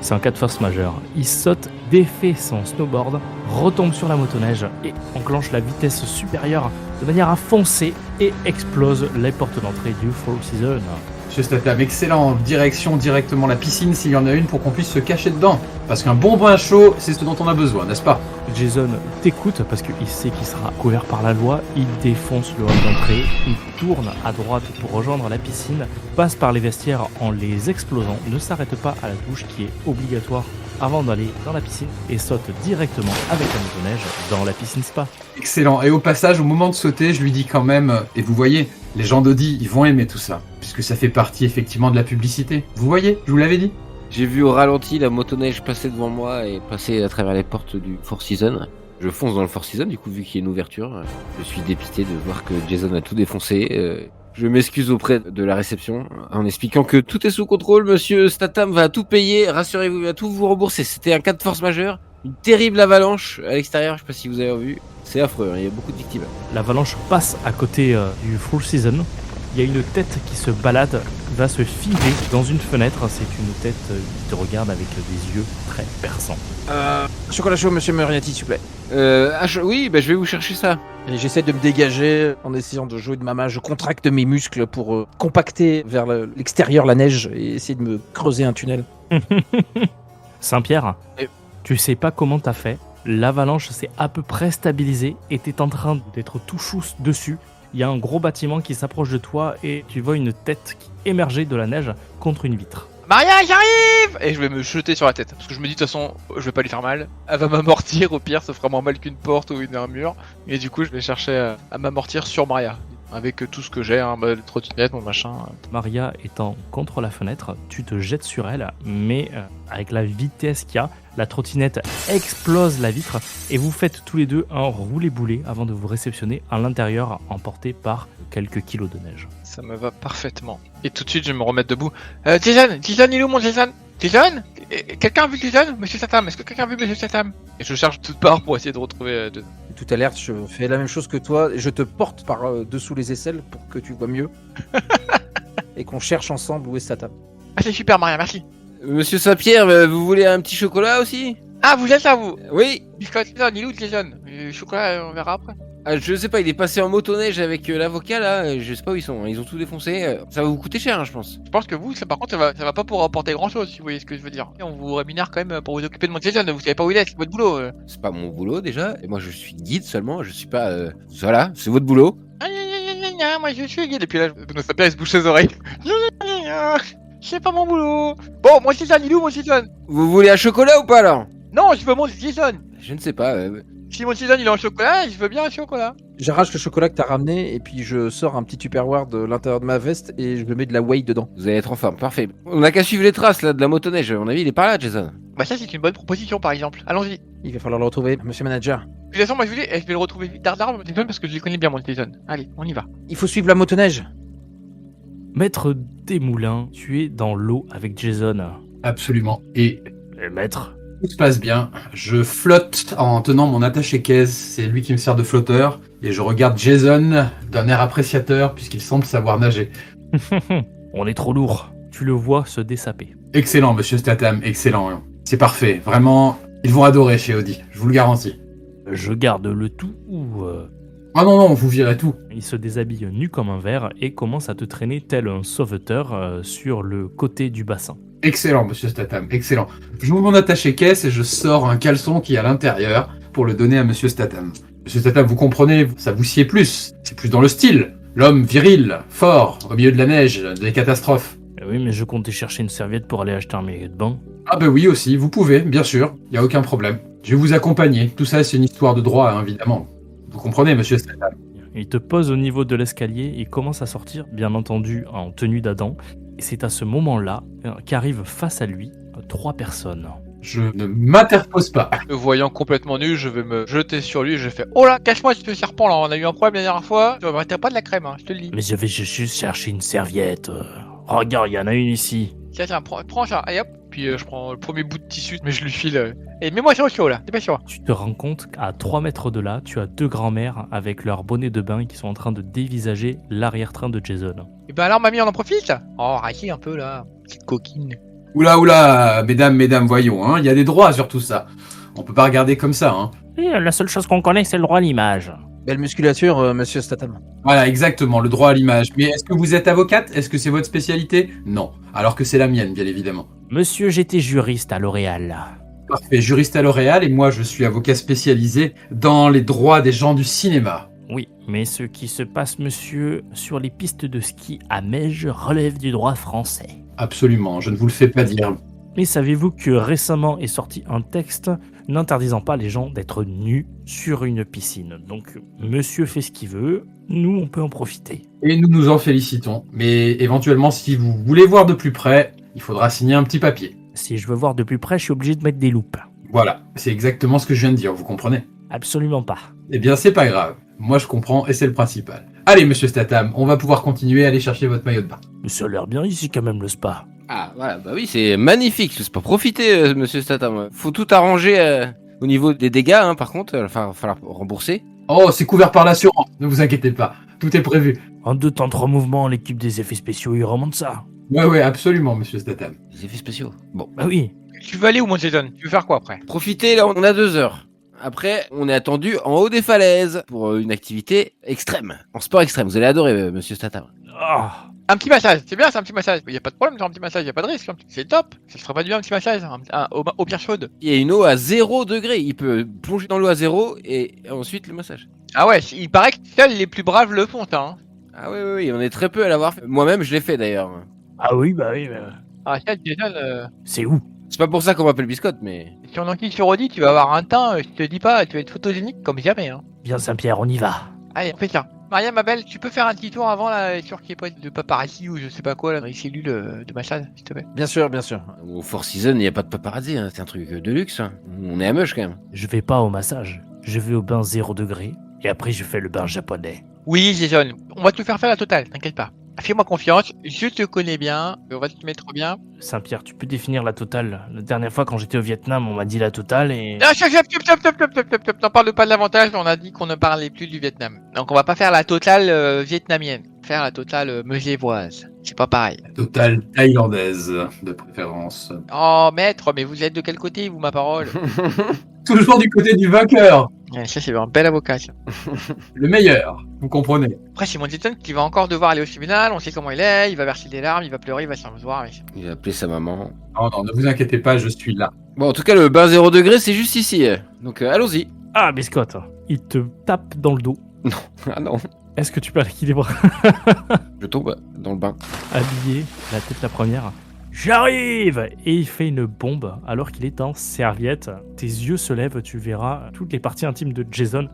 C'est un cas de force majeure. Il saute, défait son snowboard, retombe sur la motoneige et enclenche la vitesse supérieure de manière à foncer et explose les portes d'entrée du Four Seasons. Monsieur Statham, excellent. Direction directement la piscine s'il y en a une pour qu'on puisse se cacher dedans. Parce qu'un bon bain chaud, c'est ce dont on a besoin, n'est-ce pas? Jason t'écoute parce qu'il sait qu'il sera couvert par la loi. Il défonce le hall d'entrée, il tourne à droite pour rejoindre la piscine, passe par les vestiaires en les explosant, ne s'arrête pas à la douche qui est obligatoire avant d'aller dans la piscine et saute directement avec la motoneige dans la piscine spa. Excellent. Et au passage, au moment de sauter, je lui dis quand même, et vous voyez, les gens d'Audi, ils vont aimer tout ça, puisque ça fait partie effectivement de la publicité. Vous voyez, je vous l'avais dit. J'ai vu au ralenti la motoneige passer devant moi et passer à travers les portes du Four Seasons. Je fonce dans le Four Seasons, du coup, vu qu'il y a une ouverture. Je suis dépité de voir que Jason a tout défoncé. Je m'excuse auprès de la réception en expliquant que tout est sous contrôle. Monsieur Statham va tout payer. Rassurez-vous, il va tout vous rembourser. C'était un cas de force majeure. Une terrible avalanche à l'extérieur. Je sais pas si vous avez vu. C'est affreux, hein, il y a beaucoup de victimes. L'avalanche passe à côté du Four Seasons. Il y a une tête qui se balade, va se figer dans une fenêtre. C'est une tête qui te regarde avec des yeux très perçants. Chocolat chaud, monsieur Moriarty, s'il vous plaît. Oui, bah, je vais vous chercher ça. Et j'essaie de me dégager en essayant de jouer de ma main. Je contracte mes muscles pour compacter vers l'extérieur la neige et essayer de me creuser un tunnel. Saint-Pierre, Et- tu sais pas comment t'as fait. L'avalanche s'est à peu près stabilisée et t'es en train d'être tout chousse dessus. Il y a un gros bâtiment qui s'approche de toi et tu vois une tête qui émergeait de la neige contre une vitre. Maria, j'arrive! Et je vais me jeter sur la tête. Parce que je me dis, de toute façon, je vais pas lui faire mal. Elle va m'amortir, au pire, ça fera moins mal qu'une porte ou un mur. Et du coup, je vais chercher à m'amortir sur Maria. Avec tout ce que j'ai, hein, le trottinette, mon machin. Maria étant contre la fenêtre, tu te jettes sur elle, mais avec la vitesse qu'il y a, la trottinette explose la vitre et vous faites tous les deux un roulé-boulé avant de vous réceptionner à l'intérieur, emporté par quelques kilos de neige. Ça me va parfaitement. Et tout de suite, je vais me remettre debout. Jason, il est où mon Jason? Jason? Quelqu'un a vu Jason? Monsieur Statham, est-ce que quelqu'un a vu Monsieur Statham? Et je cherche de toutes parts pour essayer de retrouver Jason. Tout alerte, je fais la même chose que toi et je te porte par dessous les aisselles pour que tu vois mieux. Et qu'on cherche ensemble où est Statham. Ah, c'est super, Maria, merci. Monsieur Saint-Pierre, vous voulez un petit chocolat aussi? Ah, vous êtes là, vous? Oui. Biscotte, Jason, il est où Jason? Le chocolat, on verra après. Ah, je sais pas, il est passé en motoneige avec l'avocat là, je sais pas où ils sont, ils ont tout défoncé. Ça va vous coûter cher, hein, je pense. Je pense que vous, ça, par contre, ça va pas pour apporter grand chose, si vous voyez ce que je veux dire. Et on vous rémunère quand même pour vous occuper de mon Jason, vous savez pas où il est, c'est votre boulot. C'est pas mon boulot déjà, et moi je suis guide seulement, je suis pas. Voilà, c'est votre boulot. Moi je suis guide, et puis là, Benoît Saint-Pierre il se bouche les oreilles. C'est pas mon boulot. Bon, mon Jason, il est où mon Jason? Vous voulez un chocolat ou pas alors? Non, je veux mon Jason. Je ne sais pas. Si mon Jason il est en chocolat, je veux bien un chocolat. J'arrache le chocolat que t'as ramené et puis je sors un petit tupperware de l'intérieur de ma veste et je me mets de la whey dedans. Vous allez être en forme, parfait. On a qu'à suivre les traces là de la motoneige, à mon avis il est par là, Jason. Bah ça c'est une bonne proposition par exemple. Allons-y. Il va falloir le retrouver, monsieur manager. De toute façon, moi je vais le retrouver vite tard mon Jason parce que je les connais bien mon Jason. Allez, on y va. Il faut suivre la motoneige. Maître Desmoulins, tu es dans l'eau avec Jason. Absolument. Et Maître, tout se passe bien. Je flotte en tenant mon attaché-caisse. C'est lui qui me sert de flotteur. Et je regarde Jason d'un air appréciateur puisqu'il semble savoir nager. on est trop lourd. Tu le vois se dessaper. Excellent, monsieur Statham. Excellent. C'est parfait. Vraiment, ils vont adorer chez Audi. Je vous le garantis. Je garde le tout ou... Ah non, non, vous virez tout. Il se déshabille nu comme un verre et commence à te traîner tel un sauveteur sur le côté du bassin. Excellent, monsieur Statham. Excellent. J'ouvre mon attaché-caisse et je sors un caleçon qui est à l'intérieur pour le donner à monsieur Statham. Monsieur Statham, vous comprenez, ça vous sied plus. C'est plus dans le style. L'homme viril, fort, au milieu de la neige, des catastrophes. Oui, mais je comptais chercher une serviette pour aller acheter un maillot de bain. Ah ben oui aussi, vous pouvez, bien sûr. Il n'y a aucun problème. Je vais vous accompagner. Tout ça, c'est une histoire de droit, hein, évidemment. Vous comprenez, monsieur Statham. Il te pose au niveau de l'escalier et commence à sortir, bien entendu, en tenue d'Adam. Et c'est à ce moment-là qu'arrivent face à lui 3 personnes. Je ne m'interpose pas. Le voyant complètement nu, je vais me jeter sur lui et je fais oh là, cache-moi ce serpent là, on a eu un problème la dernière fois. Tu m'arrêtais pas de la crème, hein, je te le dis. Mais je vais juste chercher une serviette. Regarde, il y en a une ici. Tiens, prends ça, et hop. Puis je prends le premier bout de tissu, mais je lui file. Et mets-moi sur le chaud là, dépêche-toi. Tu te rends compte qu'à 3 mètres de là, tu as 2 grands-mères avec leur bonnet de bain qui sont en train de dévisager l'arrière-train de Jason. Et ben alors, mamie, on en profite. Oh, arrêtez un peu là, petite coquine. Oula, mesdames, voyons, hein. Il y a des droits sur tout ça. On peut pas regarder comme ça, hein. Et la seule chose qu'on connaît, c'est le droit à l'image. Belle musculature, monsieur Statham. Voilà, exactement, le droit à l'image. Mais est-ce que vous êtes avocate? Est-ce que c'est votre spécialité? Non. Alors que c'est la mienne, bien évidemment. Monsieur, j'étais juriste à L'Oréal. Parfait, juriste à L'Oréal et moi je suis avocat spécialisé dans les droits des gens du cinéma. Oui, mais ce qui se passe, monsieur, sur les pistes de ski à Meige relève du droit français. Absolument, je ne vous le fais pas dire. Mais savez-vous que récemment est sorti un texte n'interdisant pas les gens d'être nus sur une piscine. Donc, monsieur fait ce qu'il veut, nous on peut en profiter. Et nous nous en félicitons. Mais éventuellement, si vous voulez voir de plus près, il faudra signer un petit papier. Si je veux voir de plus près, je suis obligé de mettre des loupes. Voilà, c'est exactement ce que je viens de dire, vous comprenez? Absolument pas. Eh bien, c'est pas grave. Moi, je comprends et c'est le principal. Allez, monsieur Statham, on va pouvoir continuer à aller chercher votre maillot de bain. Mais ça a l'air bien ici quand même, le spa. Ah, voilà, bah oui, c'est magnifique, c'est pas profiter, monsieur Statham. Faut tout arranger au niveau des dégâts, hein, par contre, il va falloir rembourser. Oh, c'est couvert par l'assurance, ne vous inquiétez pas, tout est prévu. En 2 temps 3 mouvements, l'équipe des effets spéciaux, il remonte ça. Ouais, absolument, monsieur Statham. Les effets spéciaux. Bon, Bah oui. Tu veux aller où, mon Jason? Tu veux faire quoi après? profitez, là, on a 2 heures. Après, on est attendu en haut des falaises pour une activité extrême, en sport extrême. Vous allez adorer, monsieur Statham. Ah. Un petit massage, c'est bien, c'est un petit massage. Y a pas de problème sur un petit massage, y a pas de risque. C'est top. Ça te ferait pas du bien un petit massage, au pierre chaude. Il y a une eau à 0 degré. Il peut plonger dans l'eau à 0 et ensuite le massage. Ah ouais, il paraît que seuls les plus braves le font, hein. Ah oui, on est très peu à l'avoir fait. Moi-même, je l'ai fait d'ailleurs. Ah oui, bah oui. Ah tiens, Jason, C'est où? C'est pas pour ça qu'on m'appelle Biscotte, mais... si on enquille sur Audi, tu vas avoir un teint, je te dis pas, tu vas être photogénique comme jamais, hein. Bien Saint-Pierre, on y va. Allez, on fait ça. Maria, ma belle, tu peux faire un petit tour avant là, sûr qu'il n'y ait pas de paparazzi ou je sais pas quoi là dans les cellules de massage, s'il te plaît. Bien sûr, bien sûr. Au Four Seasons, il n'y a pas de paparazzi, hein. C'est un truc de luxe. Hein. On est à Meuche quand même. Je vais pas au massage. Je vais au bain 0 degré. Et après, je fais le bain japonais. Oui, Jason, on va te faire la totale, t'inquiète pas. Fais-moi confiance, je te connais bien, on va te mettre bien. Saint-Pierre, tu peux définir la totale. La dernière fois, quand j'étais au Vietnam, on m'a dit la totale et... Non, stop, n'en parle pas davantage, on a dit qu'on ne parlait plus du Vietnam. Donc on va pas faire la totale vietnamienne, faire la totale meugévoise. C'est pas pareil. Totale thaïlandaise, de préférence. Oh maître, mais vous êtes de quel côté, vous, ma parole? Toujours du côté du vainqueur, Ouais, ça c'est un bel avocat, ça. le meilleur, vous comprenez. Après, c'est mon Jason qui va encore devoir aller au tribunal, on sait comment il est, il va verser des larmes, il va pleurer, il va s'en mais... Il a appelé sa maman. Non, ne vous inquiétez pas, je suis là. Bon, en tout cas, le bain 0 degré, c'est juste ici. Donc, allons-y. Ah, Biscotte, il te tape dans le dos. Ah non. Est-ce que tu peux l'équilibrer? Je tombe dans le bain. Habillé, la tête la première. J'arrive! Et il fait une bombe alors qu'il est en serviette. Tes yeux se lèvent, tu verras toutes les parties intimes de Jason.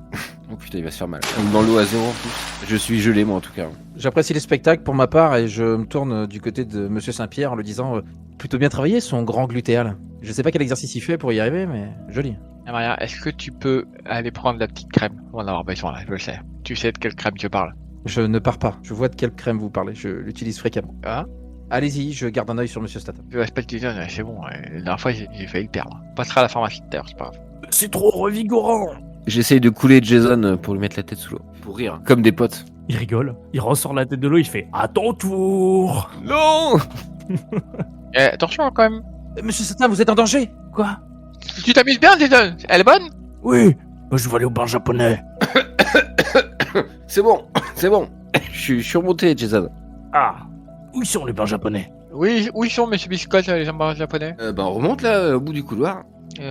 Oh putain, il va se faire mal. Dans l'eau à 0 en plus. Je suis gelé, moi, en tout cas. J'apprécie les spectacles pour ma part et je me tourne du côté de monsieur Saint-Pierre en lui disant plutôt bien travaillé son grand glutéal. Je sais pas quel exercice il fait pour y arriver, mais joli. Ah, Maria, est-ce que tu peux aller prendre la petite crème? On va en avoir besoin là, je le sais. Tu sais de quelle crème je parle. Je ne pars pas. Je vois de quelle crème vous parlez. Je l'utilise fréquemment. Ah, Allez-y, je garde un œil sur Monsieur Statham. je respecte Jason, c'est bon. La dernière fois, j'ai failli le perdre. On passera à la pharmacie d'ailleurs, c'est pas grave. C'est trop revigorant. J'essaye de couler Jason pour lui mettre la tête sous l'eau. Pour rire, comme des potes. Il rigole, il ressort la tête de l'eau, il fait à ton tour. Non. Attention quand même. Monsieur Statham, vous êtes en danger. Quoi? Tu t'amuses bien, Jason? Elle est bonne? Oui, moi je veux aller au bain japonais. C'est bon, c'est bon. Je suis remonté, Jason. Ah, où sont les bains japonais? Oui, où ils sont, monsieur Biscotte, les jambes japonais? Bah on remonte là, au bout du couloir.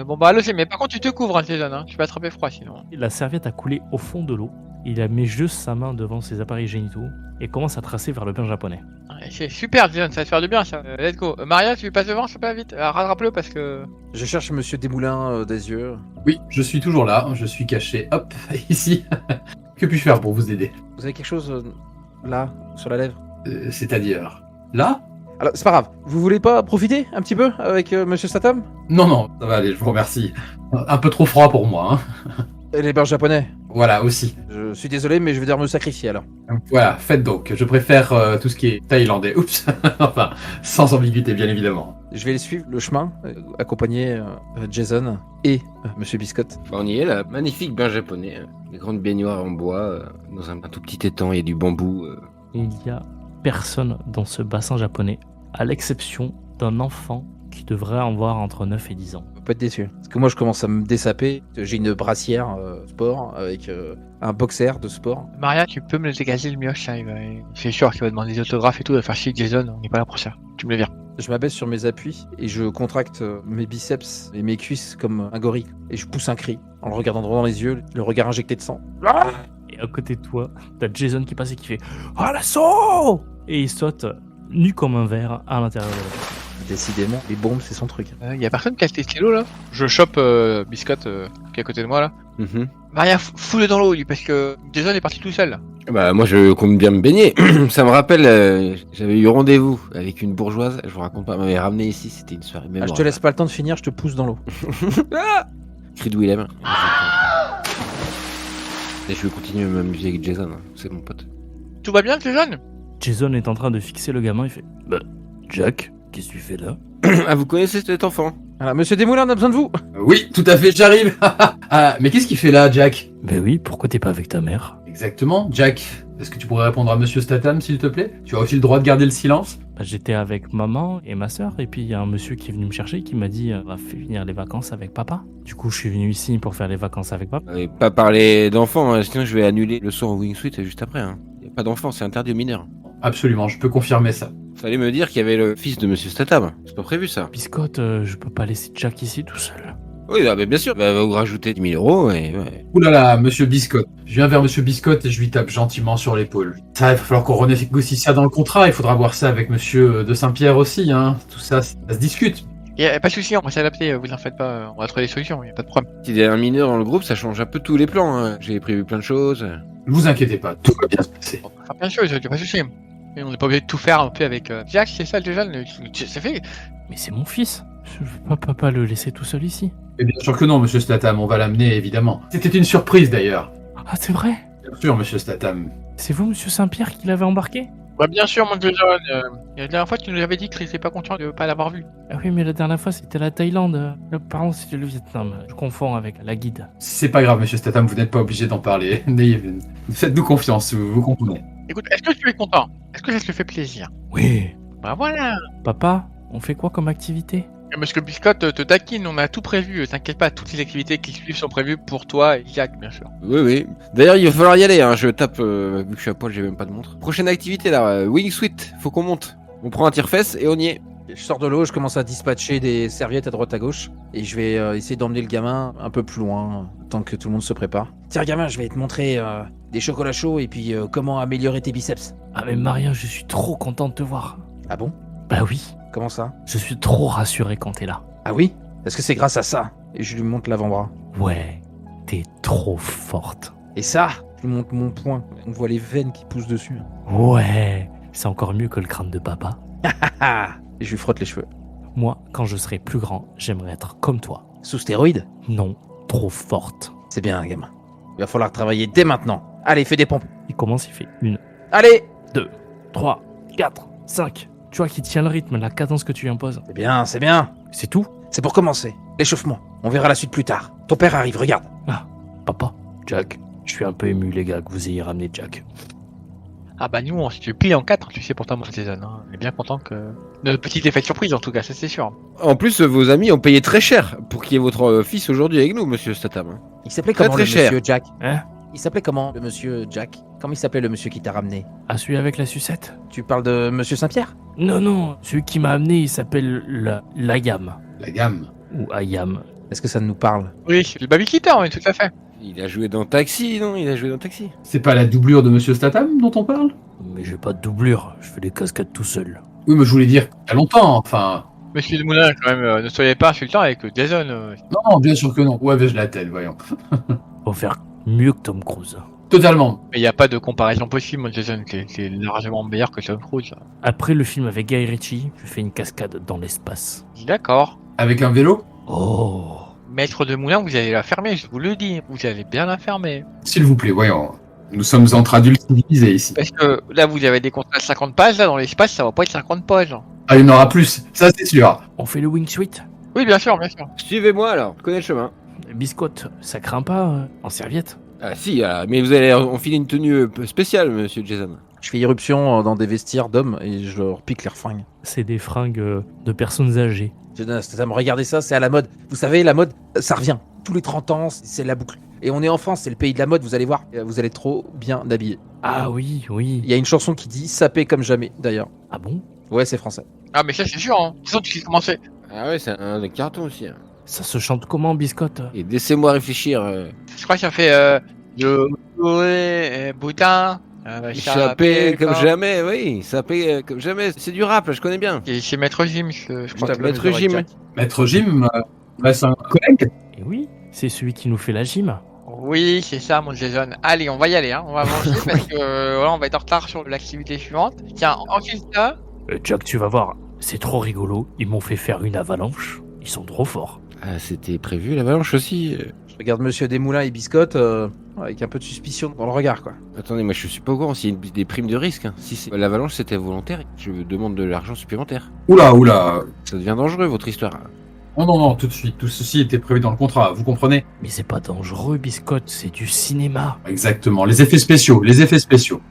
Bon bah allons-y, mais par contre tu te couvres, hein, Jason, hein. Tu vas attraper froid sinon. La serviette a coulé au fond de l'eau. Il a mis juste sa main devant ses appareils génitaux et commence à tracer vers le bain japonais. Ouais, c'est super, Jason, ça va te faire du bien ça. Let's go. Maria, tu passes devant, s'il te plaît, vite. Rattrape-le parce que. Je cherche Monsieur Desmoulins des yeux. Oui, je suis toujours là, je suis caché, hop, ici. Que puis-je faire pour vous aider? Vous avez quelque chose là, sur la lèvre? C'est-à-dire là? Alors, c'est pas grave. Vous voulez pas profiter un petit peu avec Monsieur Statham? Non, non, ça va aller, je vous remercie. Un peu trop froid pour moi, hein. Et les bains japonais? Voilà, aussi. Je suis désolé, mais je vais devoir me sacrifier alors. Voilà, faites donc. Je préfère tout ce qui est thaïlandais. Oups. Enfin, sans ambiguïté, bien évidemment. Je vais les suivre le chemin, accompagner Jason et Monsieur Biscotte. Bah, on y est là, magnifique bain japonais. Les grandes baignoires en bois, dans un tout petit étang, il y a du bambou. Il y a personne dans ce bassin japonais, à l'exception d'un enfant qui devrait avoir entre 9 et 10 ans. Faut pas être déçu. Parce que moi, je commence à me dessaper. J'ai une brassière sport avec un boxer de sport. Maria, tu peux me le dégager le mioche, hein, c'est sûr qu'il va demander des autographes et tout, il va faire chier Jason, on n'est pas là pour ça. Tu me le vires. Je m'abaisse sur mes appuis et je contracte mes biceps et mes cuisses comme un gorille. Et je pousse un cri en le regardant droit dans les yeux, le regard injecté de sang. Et à côté de toi, t'as Jason qui passe et qui fait « Ah, l'assaut !» Et il saute nu comme un verre à l'intérieur de la pièce. Décidément, les bombes, c'est son truc. Y a personne qui a le stylo là? Je chope Biscotte qui est à côté de moi là. Maria, fous-le dans l'eau lui parce que Jason est parti tout seul là. Bah moi je compte bien me baigner. Ça me rappelle, j'avais eu rendez-vous avec une bourgeoise. Je vous raconte pas, elle m'avait ramené ici, c'était une soirée Ah, mémorable. je te laisse pas le temps de finir, je te pousse dans l'eau. Cri de Willem. Et je vais continuer à m'amuser avec Jason, hein. C'est mon pote. Tout va bien Jason? Jason est en train de fixer le gamin, il fait « Bah, Jack, qu'est-ce que tu fais là ?» Ah vous connaissez cet enfant? Voilà, Monsieur Desmoulins, on a besoin de vous. Oui, tout à fait, j'arrive. Ah, mais qu'est-ce qu'il fait là, Jack? Ben oui, pourquoi t'es pas avec ta mère? Exactement, Jack. Est-ce que tu pourrais répondre à Monsieur Statham, s'il te plaît? Tu as aussi le droit de garder le silence? Bah, j'étais avec maman et ma soeur, et puis il y a un monsieur qui est venu me chercher qui m'a dit va finir les vacances avec papa. Du coup, je suis venu ici pour faire les vacances avec papa. Et pas parler d'enfants, hein, sinon je vais annuler le saut en wingsuit juste après. Hein. Y a pas d'enfants, c'est interdit aux mineurs. Absolument, je peux confirmer ça. Fallait me dire qu'il y avait le fils de Monsieur Statham. C'est pas prévu ça. Biscotte, je peux pas laisser Jack ici tout seul. Oui, ah, bah, bien sûr. Bah, va vous rajouter 10 000 euros et ouais. Ouh là là, Monsieur Biscotte. Je viens vers Monsieur Biscotte et je lui tape gentiment sur l'épaule. Ça, il va falloir qu'on renégocie ça dans le contrat. Il faudra voir ça avec Monsieur de Saint-Pierre aussi, hein. Tout ça, ça se discute. Y a pas de souci, on va s'adapter, vous en faites pas, on va trouver des solutions, y a pas de problème. S'il y a un mineur dans le groupe, ça change un peu tous les plans. Hein. J'ai prévu plein de choses. Ne vous inquiétez pas, tout va bien se passer. On va faire plein de choses, y a pas de souci. Et on n'est pas obligé de tout faire un peu avec Jack, c'est ça déjà, ça fait. Mais c'est mon fils. Je veux pas le laisser tout seul ici. Et bien sûr que non, Monsieur Statham, on va l'amener évidemment. C'était une surprise d'ailleurs. Ah, c'est vrai? Bien sûr, Monsieur Statham. C'est vous, monsieur Saint-Pierre, qui l'avez embarqué? Bah bien sûr, mon Jason, la dernière fois tu nous avais dit que tu n'étais pas content de pas l'avoir vu. Ah oui, mais la dernière fois, c'était la Thaïlande. Pardon, c'était le Vietnam. Je confonds avec la guide. C'est pas grave, Monsieur Statham, vous n'êtes pas obligé d'en parler. Faites-nous confiance, vous comprenez. Écoute, est-ce que tu es content? Est-ce que ça te fait plaisir? Oui. Bah voilà. Papa, on fait quoi comme activité? Monsieur Biscotte te taquine, on a tout prévu, t'inquiète pas, toutes les activités qui suivent sont prévues pour toi et Jack, bien sûr. Oui, oui. D'ailleurs, il va falloir y aller. Hein. Je tape, vu que je suis à poil, j'ai même pas de montre. Prochaine activité là, wingsuit. Faut qu'on monte. On prend un tire-fesse et on y est. Je sors de l'eau, je commence à dispatcher des serviettes à droite à gauche et je vais essayer d'emmener le gamin un peu plus loin, tant que tout le monde se prépare. Tiens gamin, je vais te montrer des chocolats chauds et puis comment améliorer tes biceps. Ah mais Maria, je suis trop content de te voir. Ah bon? Bah oui, Comment ça? je suis trop rassuré quand t'es là. Ah oui? Est-ce que c'est grâce à ça? Et je lui montre l'avant-bras. Ouais, t'es trop forte. Et ça? Je lui montre mon poing. On voit les veines qui poussent dessus. Ouais, c'est encore mieux que le crâne de papa. Et je lui frotte les cheveux. Moi, quand je serai plus grand, j'aimerais être comme toi. Sous stéroïdes? Non, trop forte. C'est bien, gamin. Il va falloir travailler dès maintenant. Allez, fais des pompes. Il commence, il fait 1, Allez, 3, 4, 5. Tu vois qu'il tient le rythme, la cadence que tu lui imposes. c'est bien, c'est bien. C'est tout. C'est pour commencer. L'échauffement. On verra la suite plus tard. Ton père arrive, regarde. Papa, Jack, je suis un peu ému, les gars, que vous ayez ramené Jack. Ah bah nous on se plie en 4, tu sais pourtant mon Jason. Hein. On est bien content que... Notre petite effet de surprise en tout cas, ça c'est sûr. En plus, vos amis ont payé très cher pour qu'il y ait votre fils aujourd'hui avec nous, monsieur Statham. Il s'appelait Très, comment très le cher. monsieur Jack Hein? Il s'appelait comment le monsieur Jack? Comment il s'appelait le monsieur qui t'a ramené? Ah, celui avec la sucette? Tu parles de monsieur Saint-Pierre? Non, celui qui m'a amené, il s'appelle l'Ayam. La gamme. Ou Ayam. Est-ce que ça nous parle? Oui, c'est le babysitter, oui, tout à fait. Il a joué dans Taxi, non? Il a joué dans Taxi. C'est pas la doublure de Monsieur Statham dont on parle? Mais j'ai pas de doublure, je fais des cascades tout seul. Oui, mais je voulais dire il y a longtemps, enfin. Monsieur de Moulin, quand même, ne soyez pas insultant avec Jason. Non, bien sûr que non. Ouais, baisse la tête, voyons. Faut faire mieux que Tom Cruise. Totalement. Mais il n'y a pas de comparaison possible, mon Jason, c'est largement meilleur que Tom Cruise. Après le film avec Guy Ritchie, je fais une cascade dans l'espace. D'accord. Avec un vélo? Oh. Maître de Moulin, vous allez la fermer, je vous le dis. Vous allez bien la fermer. S'il vous plaît, voyons. Nous sommes entre adultes civilisés ici. Parce que là, vous avez des contrats de 50 pages, là, dans l'espace, ça va pas être 50 pages. Ah, il y en aura plus, ça c'est sûr. On fait le wingsuit? Oui, bien sûr, bien sûr. Suivez-moi alors, je connais le chemin. Biscotte, ça craint pas en serviette? Ah si, mais vous allez enfiler une tenue spéciale, monsieur Jason. Je fais irruption dans des vestiaires d'hommes et je leur pique leurs fringues. C'est des fringues de personnes âgées. Regardez ça, c'est à la mode. Vous savez, la mode, ça revient. Tous les 30 ans, c'est la boucle. Et on est en France, c'est le pays de la mode, vous allez voir. Vous allez être trop bien habillés. Ah oui. Il y a une chanson qui dit « Sapé comme jamais », d'ailleurs. Ah bon? Ouais, c'est français. Ah, mais ça, c'est sûr, hein. C'est ça, tu sais comment c'est. Ah ouais, c'est un carton aussi. Hein. Ça se chante comment, Biscotte? Et laissez-moi réfléchir. Je crois que ça fait boutin. Sapé comme jamais, oui. Sapé comme jamais. C'est du rap, là, je connais bien. Et c'est Maître Jim, je crois. Putain, Maître Jim. Maître Jim, c'est un collègue. Et oui, c'est celui qui nous fait la gym. Oui, c'est ça, mon Jason. Allez, on va y aller, hein. On va manger parce que voilà, on va être en retard sur l'activité suivante. Tiens, enfile ça. Jack, tu vas voir, c'est trop rigolo. Ils m'ont fait faire une avalanche. Ils sont trop forts. Ah, c'était prévu, l'avalanche aussi. Je regarde Monsieur Desmoulins et Biscotte avec un peu de suspicion dans le regard, quoi. Attendez, moi je suis pas au courant s'il y a des primes de risque. Hein. Si l'avalanche c'était volontaire, je demande de l'argent supplémentaire. Oula. Ça devient dangereux votre histoire. Non, tout de suite. Tout ceci était prévu dans le contrat, vous comprenez? Mais c'est pas dangereux, Biscotte, c'est du cinéma. Exactement, les effets spéciaux.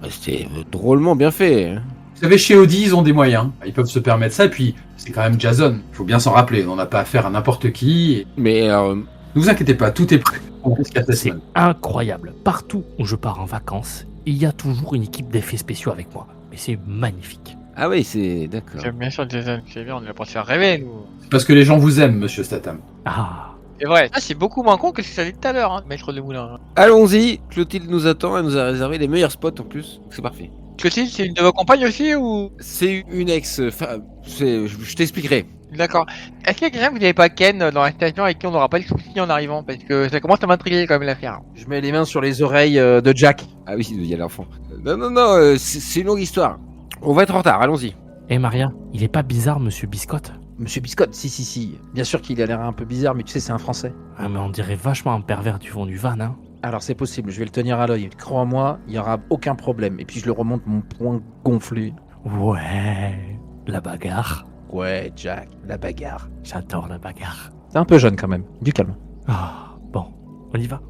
Bah, c'était drôlement bien fait. Hein. Vous savez, chez Audi, ils ont des moyens. Ils peuvent se permettre ça, et puis c'est quand même Jason. Il faut bien s'en rappeler, on n'a pas affaire à n'importe qui. Et... Mais Ne vous inquiétez pas, tout est prêt. On risque à C'est incroyable. Partout où je pars en vacances, il y a toujours une équipe d'effets spéciaux avec moi. Mais c'est magnifique. ah oui, c'est d'accord. J'aime bien sûr, Jason. C'est bien, on ne va pas se faire rêver, nous. Parce que les gens vous aiment, monsieur Statham. Ah, C'est vrai. Ça, c'est beaucoup moins con que ce que ça dit tout à l'heure, hein, Maître de Moulin. Allons-y, Clotilde nous attend, elle nous a réservé les meilleurs spots en plus. C'est parfait. Clotilde, c'est une de vos compagnes aussi ou... C'est une ex. Je t'expliquerai. D'accord. Est-ce qu'il y a quelqu'un que vous n'avez pas Ken dans la station avec qui on n'aura pas de soucis en arrivant? Parce que ça commence à m'intriguer quand même l'affaire. Je mets les mains sur les oreilles de Jack. Ah oui, il y a l'enfant. Non, c'est une longue histoire. On va être en retard, allons-y. et Maria, il est pas bizarre, monsieur Biscotte? Monsieur Biscotte, si. Bien sûr qu'il a l'air un peu bizarre, mais tu sais, c'est un Français. Ah, mais on dirait vachement un pervers du fond du van, hein. Alors c'est possible, je vais le tenir à l'œil. Crois-moi, il n'y aura aucun problème. Et puis je le remonte mon poing gonflé. Ouais, la bagarre. Ouais, Jack, la bagarre. J'adore la bagarre. T'es un peu jeune quand même, du calme. Ah, bon, on y va.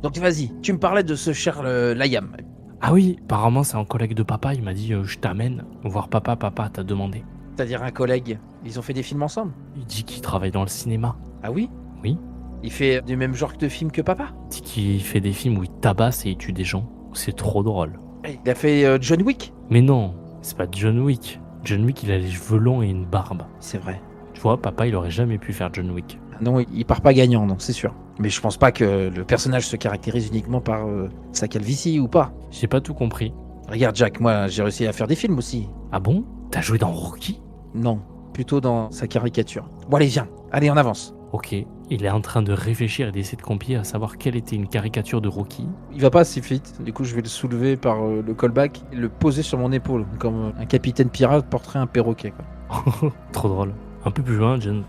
Donc vas-y, tu me parlais de ce cher Layam. Ah oui, apparemment c'est un collègue de papa, il m'a dit je t'amène voir papa t'a demandé. C'est-à-dire un collègue. Ils ont fait des films ensemble. Il dit qu'il travaille dans le cinéma. Ah oui? Oui. Il fait du même genre de film que papa? Il dit qu'il fait des films où il tabasse et il tue des gens. C'est trop drôle. Il a fait John Wick? Mais non, c'est pas John Wick. John Wick, il a les cheveux longs et une barbe. C'est vrai. Tu vois, papa, il aurait jamais pu faire John Wick. Non, il part pas gagnant, non, c'est sûr. Mais je pense pas que le personnage se caractérise uniquement par sa calvitie ou pas. J'ai pas tout compris. Regarde Jack, moi j'ai réussi à faire des films aussi. Ah bon? T'as joué dans Rocky? Non, plutôt dans sa caricature. Bon allez, viens, allez on avance. Ok, il est en train de réfléchir et d'essayer de compiler à savoir quelle était une caricature de Rocky. Il va pas assez vite, du coup je vais le soulever par le callback et le poser sur mon épaule, comme un capitaine pirate porterait un perroquet, quoi. Trop drôle. Un peu plus loin, John.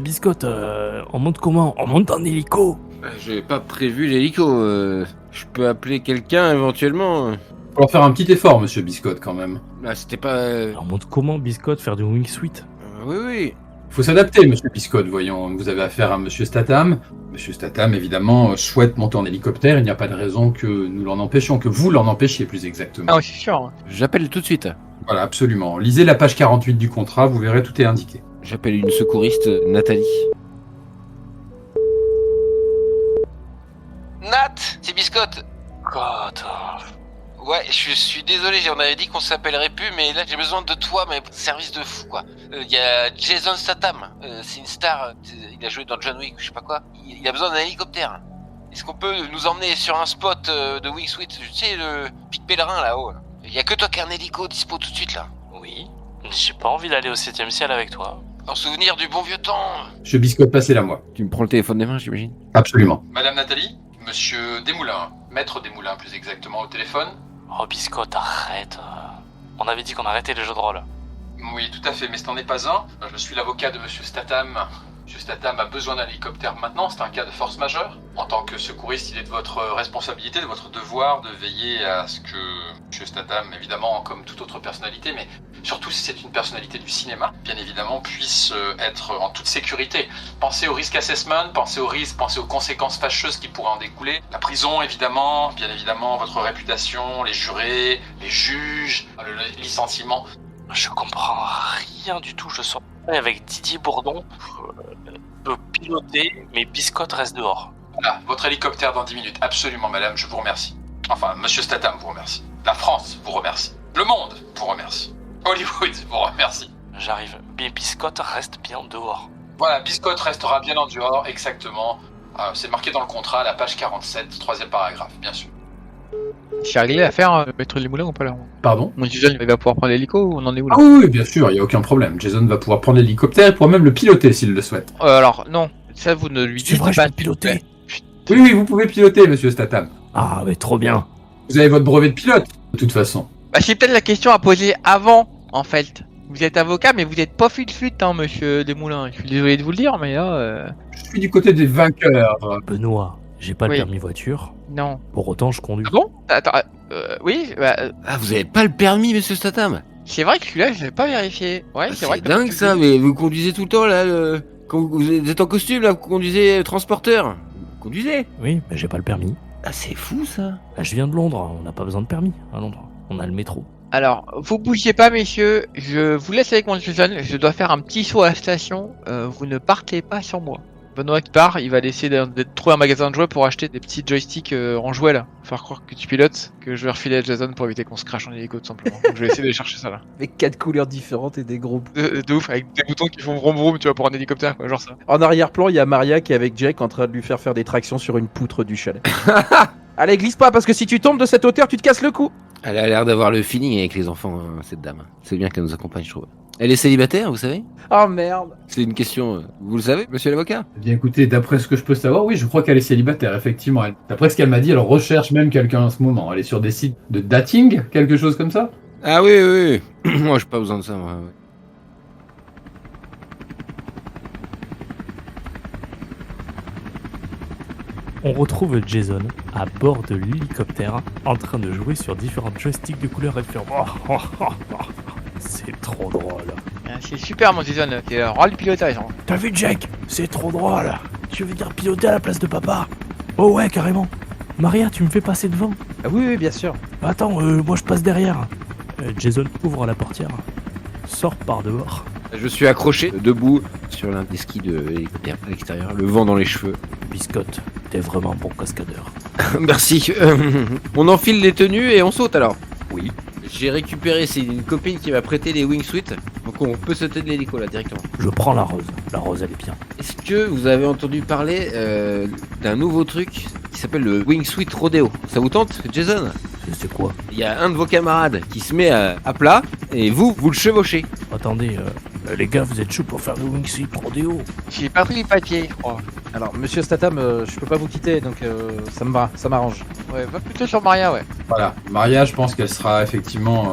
Biscotte, on monte comment? On monte en hélico. J'ai pas prévu l'hélico. Je peux appeler quelqu'un éventuellement. Faut faire un petit effort, monsieur Biscotte, quand même. Là, c'était pas. Alors montre comment Biscotte faire du wingsuit. Oui, oui. Il faut s'adapter, monsieur Biscotte, voyons. Vous avez affaire à monsieur Statham. Monsieur Statham, évidemment, souhaite monter en hélicoptère. Il n'y a pas de raison que nous l'en empêchions, que vous l'en empêchiez plus exactement. Ah oui, c'est sûr. J'appelle tout de suite. Voilà, absolument. Lisez la page 48 du contrat, vous verrez, tout est indiqué. J'appelle une secouriste, Nathalie. Nat, c'est Biscotte. God. Ouais, je suis désolé, on avait dit qu'on s'appellerait plus, mais là j'ai besoin de toi, mais service de fou quoi. Y a Jason Statham, c'est une star, il a joué dans John Wick, je sais pas quoi. Il a besoin d'un hélicoptère. Est-ce qu'on peut nous emmener sur un spot de wingsuit, tu sais, le pic pèlerin là-haut? Y a que toi qui as un hélico dispo tout de suite là. Oui. J'ai pas envie d'aller au 7ème ciel avec toi. En souvenir du bon vieux temps. Monsieur Biscotte, passez-la moi. Tu me prends le téléphone des mains, j'imagine. Absolument. Madame Nathalie, monsieur Desmoulins, maître Desmoulins plus exactement au téléphone. Oh, Biscotte, arrête. On avait dit qu'on arrêtait les jeux de rôle. Oui, tout à fait, mais ce n'en est pas un. Je suis l'avocat de monsieur Statham. Monsieur Statham a besoin d'un hélicoptère maintenant, c'est un cas de force majeure. En tant que secouriste, il est de votre responsabilité, de votre devoir de veiller à ce que monsieur Statham, évidemment, comme toute autre personnalité, mais surtout si c'est une personnalité du cinéma, bien évidemment, puisse être en toute sécurité. Pensez au risk assessment, pensez au risque, pensez aux conséquences fâcheuses qui pourraient en découler. La prison, évidemment, bien évidemment, votre réputation, les jurés, les juges, le licenciement. Je comprends rien du tout. Je sors avec Didier Bourdon. Peut piloter, mais Biscotte reste dehors. Voilà, votre hélicoptère dans 10 minutes. Absolument, madame, je vous remercie. Enfin, monsieur Statham vous remercie. La France vous remercie. Le monde vous remercie. Hollywood vous remercie. J'arrive. Mais Biscotte reste bien dehors. Voilà, Biscotte restera bien en dehors, exactement. C'est marqué dans le contrat, la page 47, 3e paragraphe, bien sûr. C'est réglé l'affaire, maître Desmoulins ou pas là? Pardon? Mon Jason, il va pouvoir prendre l'hélico ou on en est où là? Ah oui, bien sûr, il n'y a aucun problème. Jason va pouvoir prendre l'hélicoptère et pourra même le piloter s'il le souhaite. Alors, non, ça vous ne lui C'est dites vrai, je pas. peux piloter. Oui, oui, vous pouvez piloter, monsieur Statham. Ah, mais trop bien. Vous avez votre brevet de pilote, de toute façon. Bah, c'est peut-être la question à poser avant, en fait. Vous êtes avocat, mais vous êtes pas fut-fut, hein, monsieur Desmoulins. Je suis désolé de vous le dire, mais là, Je suis du côté des vainqueurs. Benoît, j'ai pas Oui. le permis voiture. non. Pour autant, je conduis. Ah bon? Attends, oui, bah, Ah, vous avez pas le permis, monsieur Statham? c'est vrai que celui-là, je l'avais pas vérifié. Ouais, Ah, c'est vrai. c'est que dingue tu- ça, mais vous conduisez tout le temps là. Quand vous êtes en costume là, vous conduisez transporteur. Vous conduisez? Oui, mais j'ai pas le permis. Ah, c'est fou ça. Là, je viens de Londres, on n'a pas besoin de permis à Londres. On a le métro. Alors, vous bougez pas, messieurs. Je vous laisse avec mon Jason. Je dois faire un petit saut à la station. Vous ne partez pas sans moi. Benoît qui part, il va essayer de trouver un magasin de jouets pour acheter des petits joysticks en jouets là. Faire croire que tu pilotes, que je vais refiler à Jason pour éviter qu'on se crache en hélico tout simplement. Donc, je vais essayer de chercher ça là. Avec 4 couleurs différentes et des gros bouts. De ouf, avec des boutons qui font vroom vroom, tu vois, pour un hélicoptère, quoi, genre ça. En arrière-plan, il y a Maria qui est avec Jake en train de lui faire des tractions sur une poutre du chalet. Allez, glisse pas, parce que si tu tombes de cette hauteur, tu te casses le cou. Elle a l'air d'avoir le feeling avec les enfants, hein, cette dame. C'est bien qu'elle nous accompagne, je trouve. Elle est célibataire, vous savez? Oh merde. C'est une question. Vous le savez, monsieur l'avocat? Eh bien écoutez, d'après ce que je peux savoir, oui, je crois qu'elle est célibataire, effectivement. D'après ce qu'elle m'a dit, elle recherche même quelqu'un en ce moment. Elle est sur des sites de dating, quelque chose comme ça? Ah oui, oui, oui. Moi, j'ai pas besoin de ça, moi. Ouais. On retrouve Jason à bord de l'hélicoptère en train de jouer sur différents joysticks de couleurs et de faire. C'est trop drôle. C'est super, mon Jason. C'est le rôle du pilotage. Hein. T'as vu, Jack? C'est trop drôle. Tu veux dire piloter à la place de papa? Oh ouais, carrément. Maria, tu me fais passer devant. Ah oui, oui, bien sûr. Attends, moi je passe derrière. Jason ouvre la portière, sort par dehors. Je suis accroché, debout, sur l'un des skis de l'hélicoptère à l'extérieur, le vent dans les cheveux. Biscotte, t'es vraiment un bon cascadeur. Merci. On enfile les tenues et on saute alors. Oui. J'ai récupéré, c'est une copine qui m'a prêté les wingsuits, donc on peut sauter de l'hélico là directement. Je prends la rose. La rose, elle est bien. Est-ce que vous avez entendu parler d'un nouveau truc qui s'appelle le wingsuit rodeo? Ça vous tente, Jason? C'est quoi? Il y a un de vos camarades qui se met à plat et vous le chevauchez. Attendez, les gars, vous êtes chauds pour faire le wingsuit rodéo? J'ai pas pris les papiers, je crois. Alors, monsieur Statham, je peux pas vous quitter, donc ça me va, ça m'arrange. Ouais, va plutôt sur Maria, ouais. Voilà, Maria, je pense qu'elle sera effectivement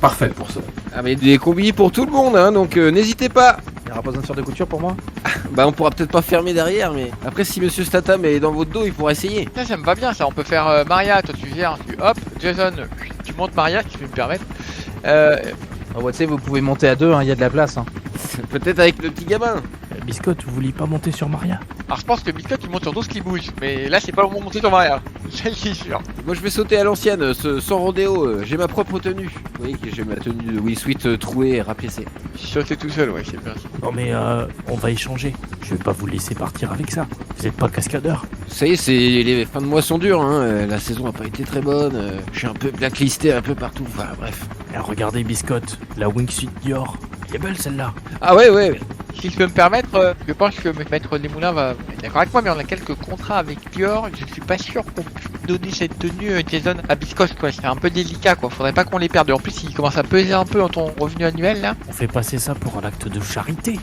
parfaite pour ça. Ah mais des combis pour tout le monde, hein, donc n'hésitez pas. Il n'y aura pas besoin de faire de couture pour moi? Bah on pourra peut-être pas fermer derrière, mais après si Monsieur Statham est dans votre dos, il pourra essayer. Ça me va bien, ça. On peut faire Maria, toi tu viens, tu hop, Jason, tu montes Maria, si tu peux me permettre. Ah ouais, tu sais, vous pouvez monter à deux, il y a de la place. Hein. Peut-être avec le petit gamin. Biscotte, vous vouliez pas monter sur Maria? Alors je pense que Biscotte il monte sur tout ce qui bouge, mais là c'est pas le moment de monter sur Maria. Ça c'est sûr. Moi je vais sauter à l'ancienne, sans rodéo, j'ai ma propre tenue. Vous voyez que j'ai ma tenue de Will Sweet trouée et rapiécée. Sauter tout seul, ouais, c'est bien. Non mais on va échanger. Je vais pas vous laisser partir avec ça. Vous êtes pas cascadeur. Ça y est, les fins de mois sont dures, hein. La saison a pas été très bonne, je suis un peu blacklisté un peu partout, enfin bref. Et regardez Biscotte, la wingsuit Dior. Elle est belle celle-là. Ah ouais. Si je peux me permettre, je pense que Maître Desmoulins va être d'accord avec moi, mais on a quelques contrats avec Dior. Je suis pas sûr qu'on puisse donner cette tenue Jason à Biscotte, quoi. C'est un peu délicat, quoi. Faudrait pas qu'on les perde. En plus, il commence à peser un peu dans ton revenu annuel, là. On fait passer ça pour un acte de charité.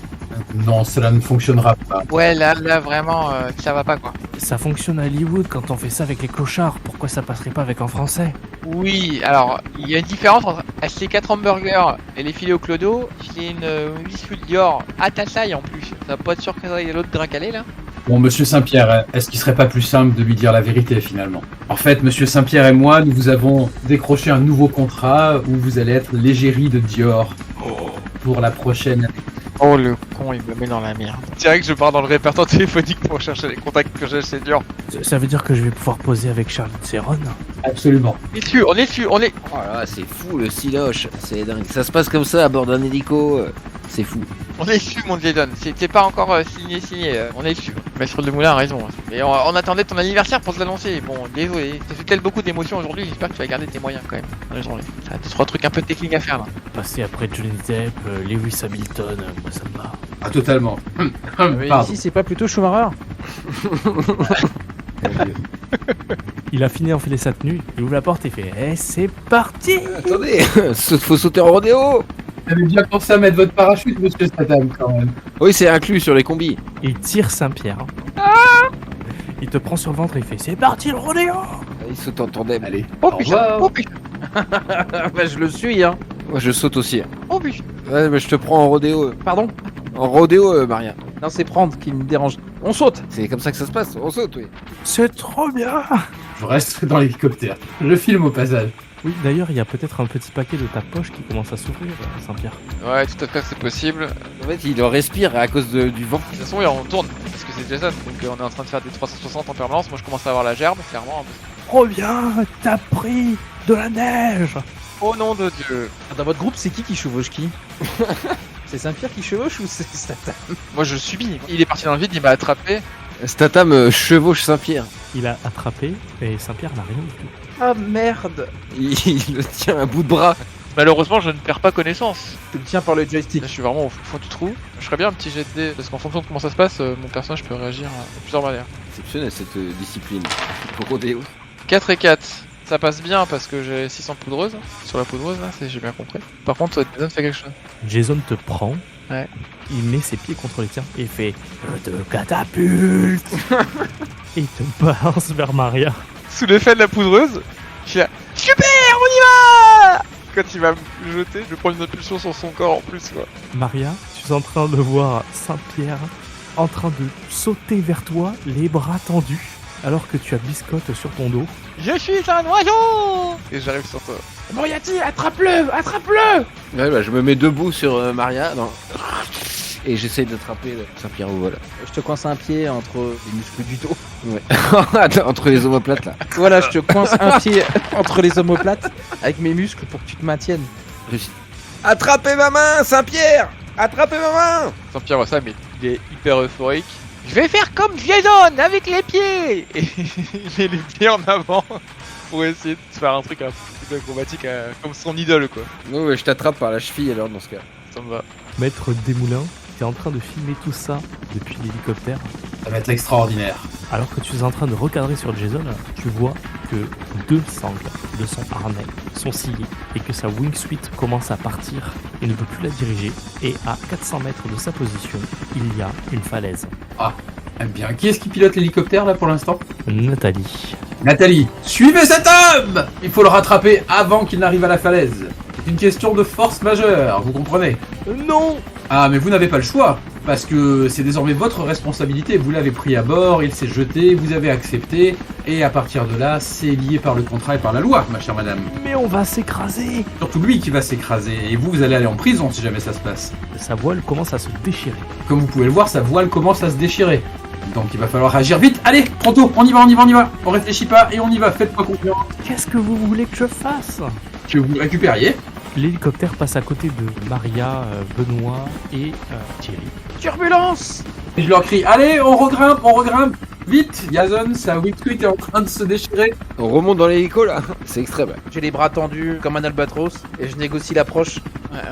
Non, cela ne fonctionnera pas. Ouais, là vraiment, ça va pas, quoi. Ça fonctionne à Hollywood quand on fait ça avec les clochards. Pourquoi ça passerait pas avec en français? Oui, alors, il y a une différence entre acheter 4 hamburgers et les filer au clodo. J'ai une wingsuit Dior à ta taille en plus. Ça va pas être sûr que ça y ait l'autre drincaler, là. Bon, Monsieur Saint-Pierre, est-ce qu'il serait pas plus simple de lui dire la vérité finalement? En fait, Monsieur Saint-Pierre et moi, nous vous avons décroché un nouveau contrat où vous allez être l'égérie de Dior pour la prochaine. Oh le con, il me met dans la merde. Direct que je pars dans le répertoire téléphonique pour chercher les contacts que j'ai chez Dior. Ça veut dire que je vais pouvoir poser avec Charlotte Theron? Absolument. On est dessus. Oh là là, c'est fou le siloche, c'est dingue. Ça se passe comme ça à bord d'un hélico, c'est fou. On est dessus, mon Jason. C'est pas encore signé. On est dessus. Maître Desmoulins a raison. Et on attendait ton anniversaire pour te l'annoncer. Bon, désolé. T'as fait tellement beaucoup d'émotions aujourd'hui. J'espère que tu vas garder tes moyens quand même dans les journées. T'as 2-3 trucs un peu techniques à faire là. Passer après Johnny Depp, Lewis Hamilton, moi ça me va. Ah, totalement. Mais Pardon. ici, c'est pas plutôt Schumacher? Il a fini d'enfiler sa tenue, il ouvre la porte et fait « Eh, c'est parti !» Attendez, faut sauter en rodéo. Vous avez bien pensé à mettre votre parachute, Monsieur Statham, quand même. Oui, c'est inclus sur les combis. Il tire Saint-Pierre. Il te prend sur le ventre et il fait « C'est parti le rodéo !» Il saute en tandem. Allez, Oh au putain. revoir. Oh putain. Bah, je le suis, hein. Moi je saute aussi. Oh putain. Ouais, mais je te prends en rodéo. Pardon? En rodéo, Maria. Non, c'est prendre qui me dérange. On saute! C'est comme ça que ça se passe, on saute, oui. C'est trop bien! Je reste dans l'hélicoptère. Je filme au passage. Oui, d'ailleurs, il y a peut-être un petit paquet de ta poche qui commence à s'ouvrir, Saint-Pierre. Ouais, tout à fait, c'est possible. De En fait, il respire à cause du vent. toute façon, on tourne parce que c'est Jason. Donc on est en train de faire des 360 en permanence. Moi, je commence à avoir la gerbe, clairement. Trop bien! T'as pris de la neige! Oh nom de Dieu. Dans votre groupe, c'est qui chevauche qui? C'est Saint-Pierre qui chevauche ou c'est Statham? Moi, je subis. Il est parti dans le vide, il m'a attrapé. Statham chevauche Saint-Pierre. Il a attrapé et Saint-Pierre n'a rien du tout. Ah merde! Il le tient à bout de bras. Malheureusement, je ne perds pas connaissance. Tu me tiens par le joystick. Là, je suis vraiment au fond du trou. Je ferais bien un petit jet de dés, parce qu'en fonction de comment ça se passe, mon personnage peut réagir de plusieurs manières. Exceptionnel cette discipline. Pour rodéo. 4 et 4. Ça passe bien parce que j'ai 600 poudreuses. Sur la poudreuse, là, j'ai bien compris. Par contre, Jason fait quelque chose. Jason te prend. Ouais. Il met ses pieds contre les tiens et fait « Je te catapulte !» Et il te balance vers Maria. Sous l'effet de la poudreuse, je suis là. Super, on y va! Quand il va me jeter, je prends une impulsion sur son corps en plus, quoi. Maria, tu es en train de voir Saint-Pierre en train de sauter vers toi, les bras tendus, alors que tu as Biscotte sur ton dos. Je suis un oiseau! Et j'arrive sur toi. Moriarty, attrape-le! Attrape-le! Ouais, bah, je me mets debout sur Maria. Et j'essaye d'attraper Saint-Pierre au vol. Je te coince un pied entre les muscles du dos. Ouais. Entre les omoplates là. Voilà, je te coince un pied entre les omoplates avec mes muscles pour que tu te maintiennes. Réussi. Attrapez ma main, Saint-Pierre! Attrapez ma main! Saint-Pierre voit ça, mais il est hyper euphorique. Je vais faire comme Jason avec les pieds! Et il met les pieds en avant pour essayer de faire un truc un peu plus acrobatique comme son idole, quoi. Non, mais je t'attrape par la cheville alors dans ce cas. Ça me va. Maître Desmoulins, tu es en train de filmer tout ça depuis l'hélicoptère. Ça va être extraordinaire. Alors que tu es en train de recadrer sur Jason, tu vois que 2 sangles de son harnais sont sciées et que sa wingsuit commence à partir et ne peut plus la diriger. Et à 400 mètres de sa position, il y a une falaise. Eh bien, qui est-ce qui pilote l'hélicoptère là pour l'instant? Nathalie. Nathalie, suivez cet homme! Il faut le rattraper avant qu'il n'arrive à la falaise. C'est une question de force majeure, vous comprenez? Non! Ah, mais vous n'avez pas le choix. parce que c'est désormais votre responsabilité. Vous l'avez pris à bord, il s'est jeté, vous avez accepté, et à partir de là, c'est lié par le contrat et par la loi, ma chère madame. Mais on va s'écraser. Surtout lui qui va s'écraser, et vous allez aller en prison si jamais ça se passe. Sa voile commence à se déchirer. Comme vous pouvez le voir, sa voile commence à se déchirer. Donc il va falloir agir vite. Allez, pronto, on y va. On réfléchit pas et on y va, faites-moi confiance. Qu'est-ce que vous voulez que je fasse? Que vous le récupériez. L'hélicoptère passe à côté de Maria, Benoît et Thierry. Turbulence! Et je leur crie, allez, on regrimpe. Vite, Jason, sa wingsuit est en train de se déchirer. On remonte dans l'hélico là. C'est extrême. J'ai les bras tendus comme un albatros et je négocie l'approche.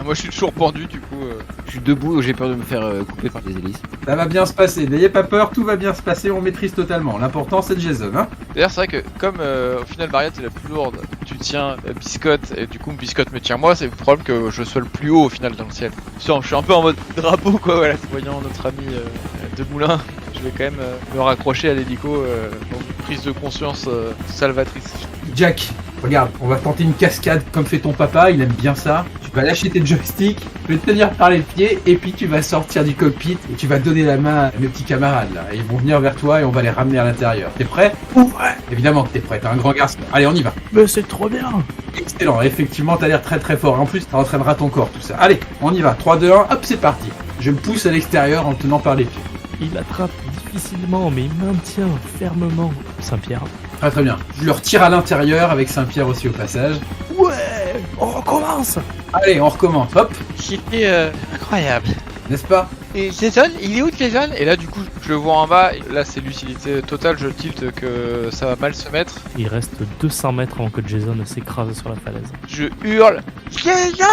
Moi je suis toujours pendu du coup. Je suis debout, j'ai peur de me faire couper par des hélices. Ça va bien se passer, n'ayez pas peur, tout va bien se passer, on maîtrise totalement. L'important c'est Jason, hein. D'ailleurs c'est vrai que comme au final Mariette est la plus lourde, tu tiens Biscotte et du coup Biscotte me tient moi, c'est le problème que je sois le plus haut au final dans le ciel. Je suis un peu en mode drapeau quoi, voilà. Voyant notre ami Demoulin, je vais quand même me raccrocher à l'hélico dans une prise de conscience salvatrice. Jack, regarde, on va tenter une cascade comme fait ton papa, il aime bien ça. Tu vas lâcher tes joysticks, tu vas te tenir par les pieds et puis tu vas sortir du cockpit et tu vas donner la main à mes petits camarades là. Et ils vont venir vers toi et on va les ramener à l'intérieur. T'es prêt? Ouais. Évidemment que t'es prêt, t'es un grand garçon. Allez, on y va. Mais c'est trop bien. Excellent, effectivement t'as l'air très très fort. En plus, ça entraînera ton corps tout ça. Allez, on y va. 3, 2, 1, hop, c'est parti. Je me pousse à l'extérieur en le tenant par les pieds. Il attrape difficilement mais il maintient fermement Saint-Pierre. Très très bien. Je le retire à l'intérieur avec Saint-Pierre aussi au passage. Ouais, on recommence. Allez, on recommence. Hop, C'était incroyable. n'est-ce pas? Et Jason, il est où Jason? Et là du coup je le vois en bas, et là c'est lucidité totale, je tilte que ça va mal se mettre. Il reste 200 mètres avant que Jason ne s'écrase sur la falaise. Je hurle Jason!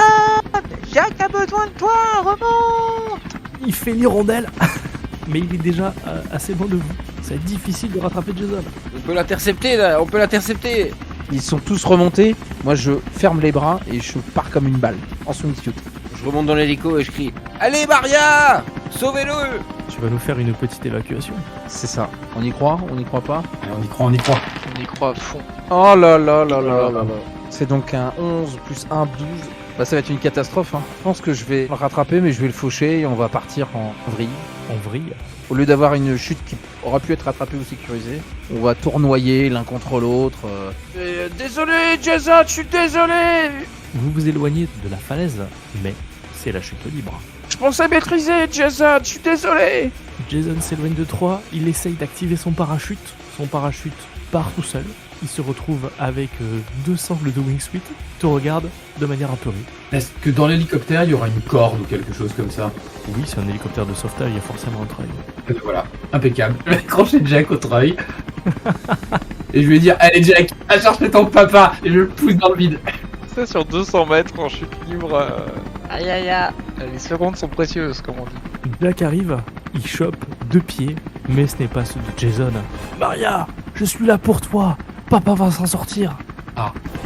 Jack a besoin de toi, remonte! Il fait l'hirondelle. Mais il est déjà assez loin de vous. Ça va être difficile de rattraper Jason. On peut l'intercepter là, on peut l'intercepter. Ils sont tous remontés. Moi, je ferme les bras et je pars comme une balle en swimsuit. Je remonte dans l'hélico et je crie, allez Maria, sauvez-le. Tu vas nous faire une petite évacuation. C'est ça. On y croit? On n'y croit pas? Allez, on y croit, on y croit. On y croit à fond. Oh là là là là là là. C'est donc un 11 plus 1, 12. Bah, ça va être une catastrophe. Hein. Je pense que je vais le rattraper, mais je vais le faucher et on va partir en vrille. En vrille. Au lieu d'avoir une chute qui aura pu être rattrapée ou sécurisée, on va tournoyer l'un contre l'autre. Désolé, Jason, je suis désolé. Vous vous éloignez de la falaise, mais c'est la chute libre. Je pensais maîtriser, Jason, je suis désolé. Jason s'éloigne de 3, il essaye d'activer son parachute. Son parachute part tout seul. Il se retrouve avec 2 sangles de wingsuit, te regarde de manière apeurée. Est-ce que dans l'hélicoptère, il y aura une corde ou quelque chose comme ça? Oui, c'est un hélicoptère de sauvetage, il y a forcément un treuil. Et ben voilà, impeccable. Je vais accrocher Jack au treuil. Et je vais dire, allez Jack, à chercher ton papa. Et je le pousse dans le vide. Ça sur 200 mètres en chute libre. Aïe aïe aïe. Les secondes sont précieuses comme on dit. Jack arrive, il chope 2 pieds, mais ce n'est pas ceux de Jason. Maria, je suis là pour toi. Papa va s'en sortir.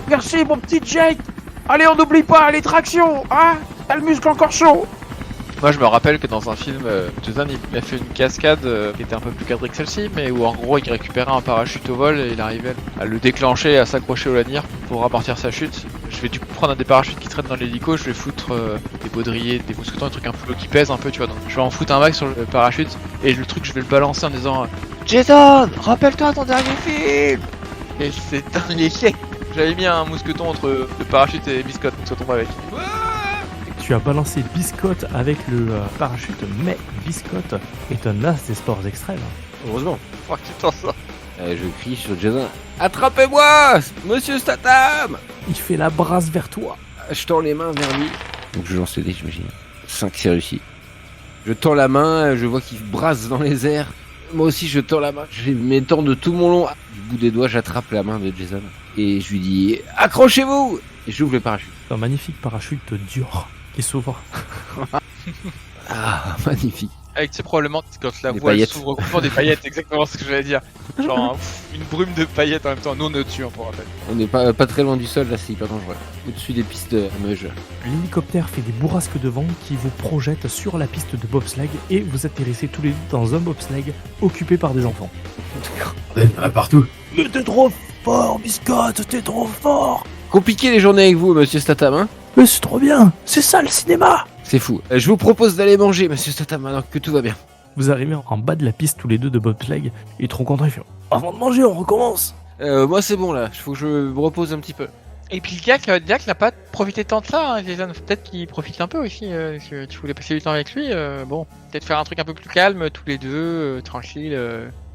Merci, mon petit Jake. Allez, on n'oublie pas les tractions, hein. T'as le muscle encore chaud. Moi je me rappelle que dans un film, Jason il a fait une cascade qui était un peu plus cadrée que celle-ci, mais où en gros il récupérait un parachute au vol et il arrivait à le déclencher et à s'accrocher au lanière pour amortir sa chute. Je vais du coup prendre un des parachutes qui traînent dans l'hélico, je vais foutre des baudriers, des mousquetons, des trucs un peu qui pèsent un peu, tu vois. Donc, je vais en foutre un max sur le parachute et le truc je vais le balancer en disant Jason, rappelle-toi ton dernier film. Et c'est un essai. J'avais mis un mousqueton entre le parachute et Biscotte, donc ça tombe avec. Tu as balancé Biscotte avec le parachute, mais Biscotte est un as des sports extrêmes. Heureusement. Oh, tu t'en sors. Je crie sur Jason, attrapez-moi, Monsieur Statham. Il fait la brasse vers toi. Je tends les mains vers lui. Donc je lance les dés, j'imagine. 5, c'est réussi. Je tends la main, je vois qu'il brasse dans les airs. Moi aussi, je tends la main. Je m'étends de tout mon long. Du bout des doigts, j'attrape la main de Jason. Et je lui dis, accrochez-vous. Et j'ouvre le parachute. Un magnifique parachute Dior qui s'ouvre. Ah, magnifique. Avec c'est probablement quand la Des voile paillettes. s'ouvre complètement des paillettes, exactement ce que j'allais dire. Genre une brume de paillettes en même temps. Nous on est au-dessus, pour rappel. On n'est pas très loin du sol, là, c'est hyper dangereux. Au-dessus des pistes à neige. L'hélicoptère fait des bourrasques de vent qui vous projettent sur la piste de bobsleigh et vous atterrissez tous les deux dans un bobsleigh occupé par des enfants. Il y en a partout. Mais t'es trop fort, Biscotte, t'es trop fort. Compliqué les journées avec vous, Monsieur Statham, hein? Mais c'est trop bien, c'est ça le cinéma. C'est fou. Je vous propose d'aller manger, monsieur Statham, maintenant que tout va bien. Vous arrivez en bas de la piste tous les deux de bobsleigh, il est trop content, il fait « Avant de manger, on recommence !» Moi, c'est bon, là. Il faut que je me repose un petit peu. Et puis Jack n'a pas profité tant de ça, hein, Jason. Peut-être qu'il profite un peu aussi. Que tu voulais passer du temps avec lui. Bon, peut-être faire un truc un peu plus calme, tous les deux, tranquille.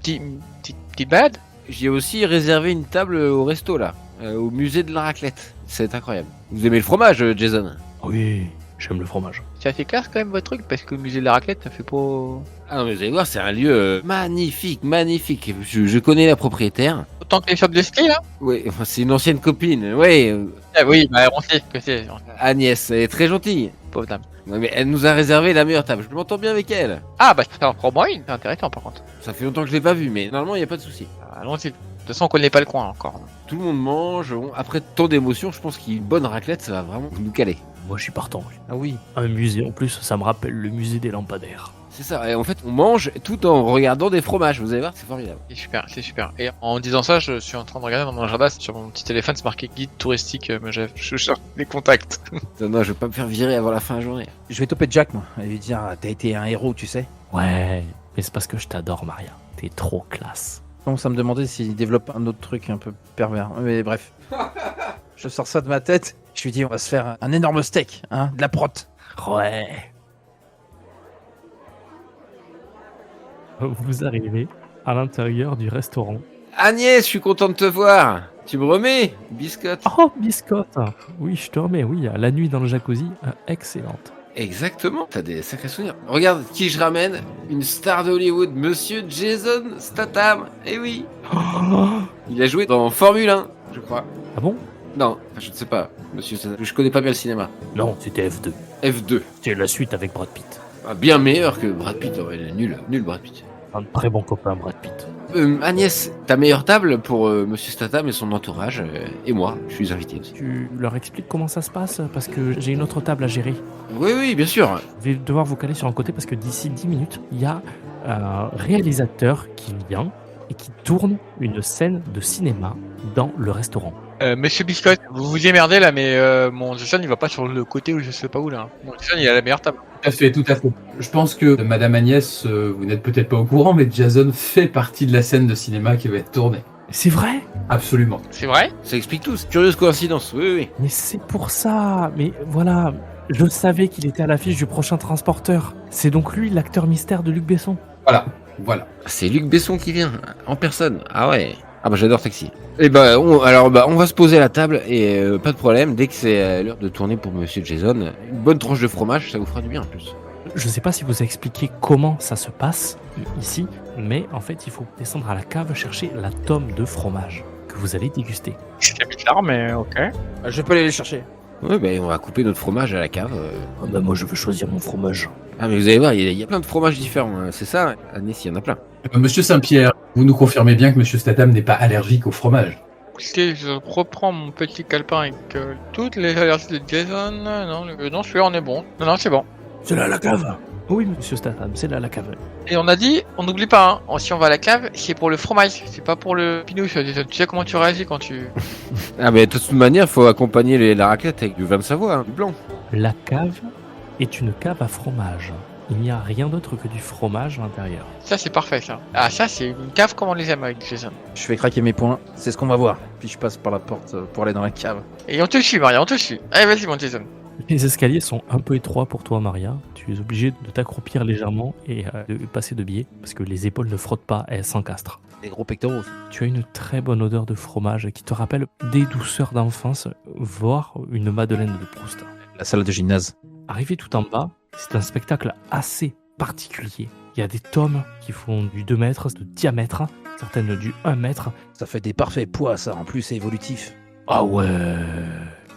Petit bad. J'ai aussi réservé une table au resto, là. Au musée de la raclette. C'est incroyable. Vous aimez le fromage, Jason? Oui, j'aime le fromage. C'est assez classe quand même votre truc, parce que le musée de la raclette, ça fait pas... Ah non, mais vous allez voir, c'est un lieu magnifique, magnifique. Je connais la propriétaire. Autant que les shops de ski, là. Oui, enfin, c'est une ancienne copine. Oui, Ah oui, bah on sait que c'est... Agnès, elle est très gentille. Pauvre dame. Ouais, mais elle nous a réservé la meilleure table. Je m'entends bien avec elle. Ah bah ça en prend moins une, c'est intéressant par contre. Ça fait longtemps que je l'ai pas vue, mais normalement, il n'y a pas de souci. Allons-y. De toute façon, on connaît pas le coin encore. Tout le monde mange. Après tant d'émotions, je pense qu'une bonne raclette, ça va vraiment nous caler. Moi, je suis partant. Oui. Ah oui. Un musée, en plus, ça me rappelle le musée des lampadaires. C'est ça. Et en fait, on mange tout en regardant des fromages. Vous allez voir, c'est formidable. C'est super, c'est super. Et en disant ça, je suis en train de regarder dans mon agenda, sur mon petit téléphone, c'est marqué guide touristique, mais je cherche les contacts. Non, je vais pas me faire virer avant la fin de la journée. Je vais toper Jack, moi, et lui dire t'as été un héros, tu sais. Ouais, mais c'est parce que je t'adore, Maria. T'es trop classe. Donc ça me demandait s'il développe un autre truc un peu pervers. Mais bref. Je sors ça de ma tête. Je lui dis on va se faire un énorme steak, hein, de la prot. Ouais. Vous arrivez à l'intérieur du restaurant. Agnès, je suis content de te voir. Tu me remets, biscotte? Oh, biscotte. Oui, je te remets, oui, la nuit dans le jacuzzi, excellente. Exactement, t'as des sacrés souvenirs. Regarde qui je ramène, une star de Hollywood, monsieur Jason Statham. Eh oui, il a joué dans Formule 1, je crois. Ah bon? Non, enfin, je ne sais pas, monsieur Statham. Je connais pas bien le cinéma. Non, c'était F2. F2. C'était la suite avec Brad Pitt. Ah, bien meilleur que Brad Pitt. Ouais, nul Brad Pitt. Un très bon copain, Brad Pitt. Agnès, ta meilleure table pour monsieur Statham et son entourage, et moi, je suis invité aussi. Tu leur expliques comment ça se passe? Parce que j'ai une autre table à gérer. Oui, bien sûr. Je vais devoir vous caler sur un côté parce que d'ici 10 minutes, il y a un réalisateur qui vient et qui tourne une scène de cinéma dans le restaurant. Monsieur Biscotte, vous vous émerdez là, mais mon Jason il va pas sur le côté où je sais pas où là. Mon Jason il a la meilleure table. Tout à fait. Je pense que Madame Agnès, vous n'êtes peut-être pas au courant, mais Jason fait partie de la scène de cinéma qui va être tournée. C'est vrai? Absolument. C'est vrai? Ça explique tout, c'est curieuse coïncidence, oui. Mais c'est pour ça. Mais voilà, je savais qu'il était à l'affiche du prochain Transporteur. C'est donc lui l'acteur mystère de Luc Besson. Voilà. C'est Luc Besson qui vient, en personne. Ah ouais. Ah bah j'adore Taxi. Et bah on va se poser à la table et pas de problème, dès que c'est l'heure de tourner pour monsieur Jason, une bonne tranche de fromage, ça vous fera du bien en plus. Je sais pas si vous a expliqué comment ça se passe ici, mais en fait il faut descendre à la cave chercher la tome de fromage que vous allez déguster. C'est bizarre, mais ok. Je peux aller les chercher. Ouais bah on va couper notre fromage à la cave. Ah bah moi je veux choisir mon fromage. Ah mais vous allez voir, il y a plein de fromages différents, hein. C'est ça, Agnès, il y en a plein. Monsieur Saint-Pierre, vous nous confirmez bien que monsieur Statham n'est pas allergique au fromage? Écoutez, je reprends mon petit calepin avec toutes les allergies de Jason. Non, celui-là on est bon. Non, c'est bon. C'est là la cave. Oui monsieur Statham, c'est là la cave. Et on a dit, on n'oublie pas, hein, si on va à la cave, c'est pour le fromage, c'est pas pour le pinouche. Jason. Tu sais comment tu réagis quand tu... Ah mais de toute manière, faut accompagner la raclette avec du vin de Savoie, hein, du blanc. La cave est une cave à fromage. Il n'y a rien d'autre que du fromage à l'intérieur. Ça c'est parfait ça. Ah ça c'est une cave comme on les aime avec Jason. Je fais craquer mes points, c'est ce qu'on va voir. Puis je passe par la porte pour aller dans la cave. Et on te suit Maria, on te suit. Allez vas-y mon Jason. Les escaliers sont un peu étroits pour toi, Maria. Tu es obligé de t'accroupir légèrement et de passer de biais parce que les épaules ne frottent pas, elles s'encastrent. Des gros pectoraux. Tu as une très bonne odeur de fromage qui te rappelle des douceurs d'enfance, voire une Madeleine de Proust. La salle de gymnase. Arrivé tout en bas, c'est un spectacle assez particulier. Il y a des tomes qui font du 2 mètres de diamètre, certaines du 1 mètre. Ça fait des parfaits poids, ça. En plus, c'est évolutif. Ah ouais.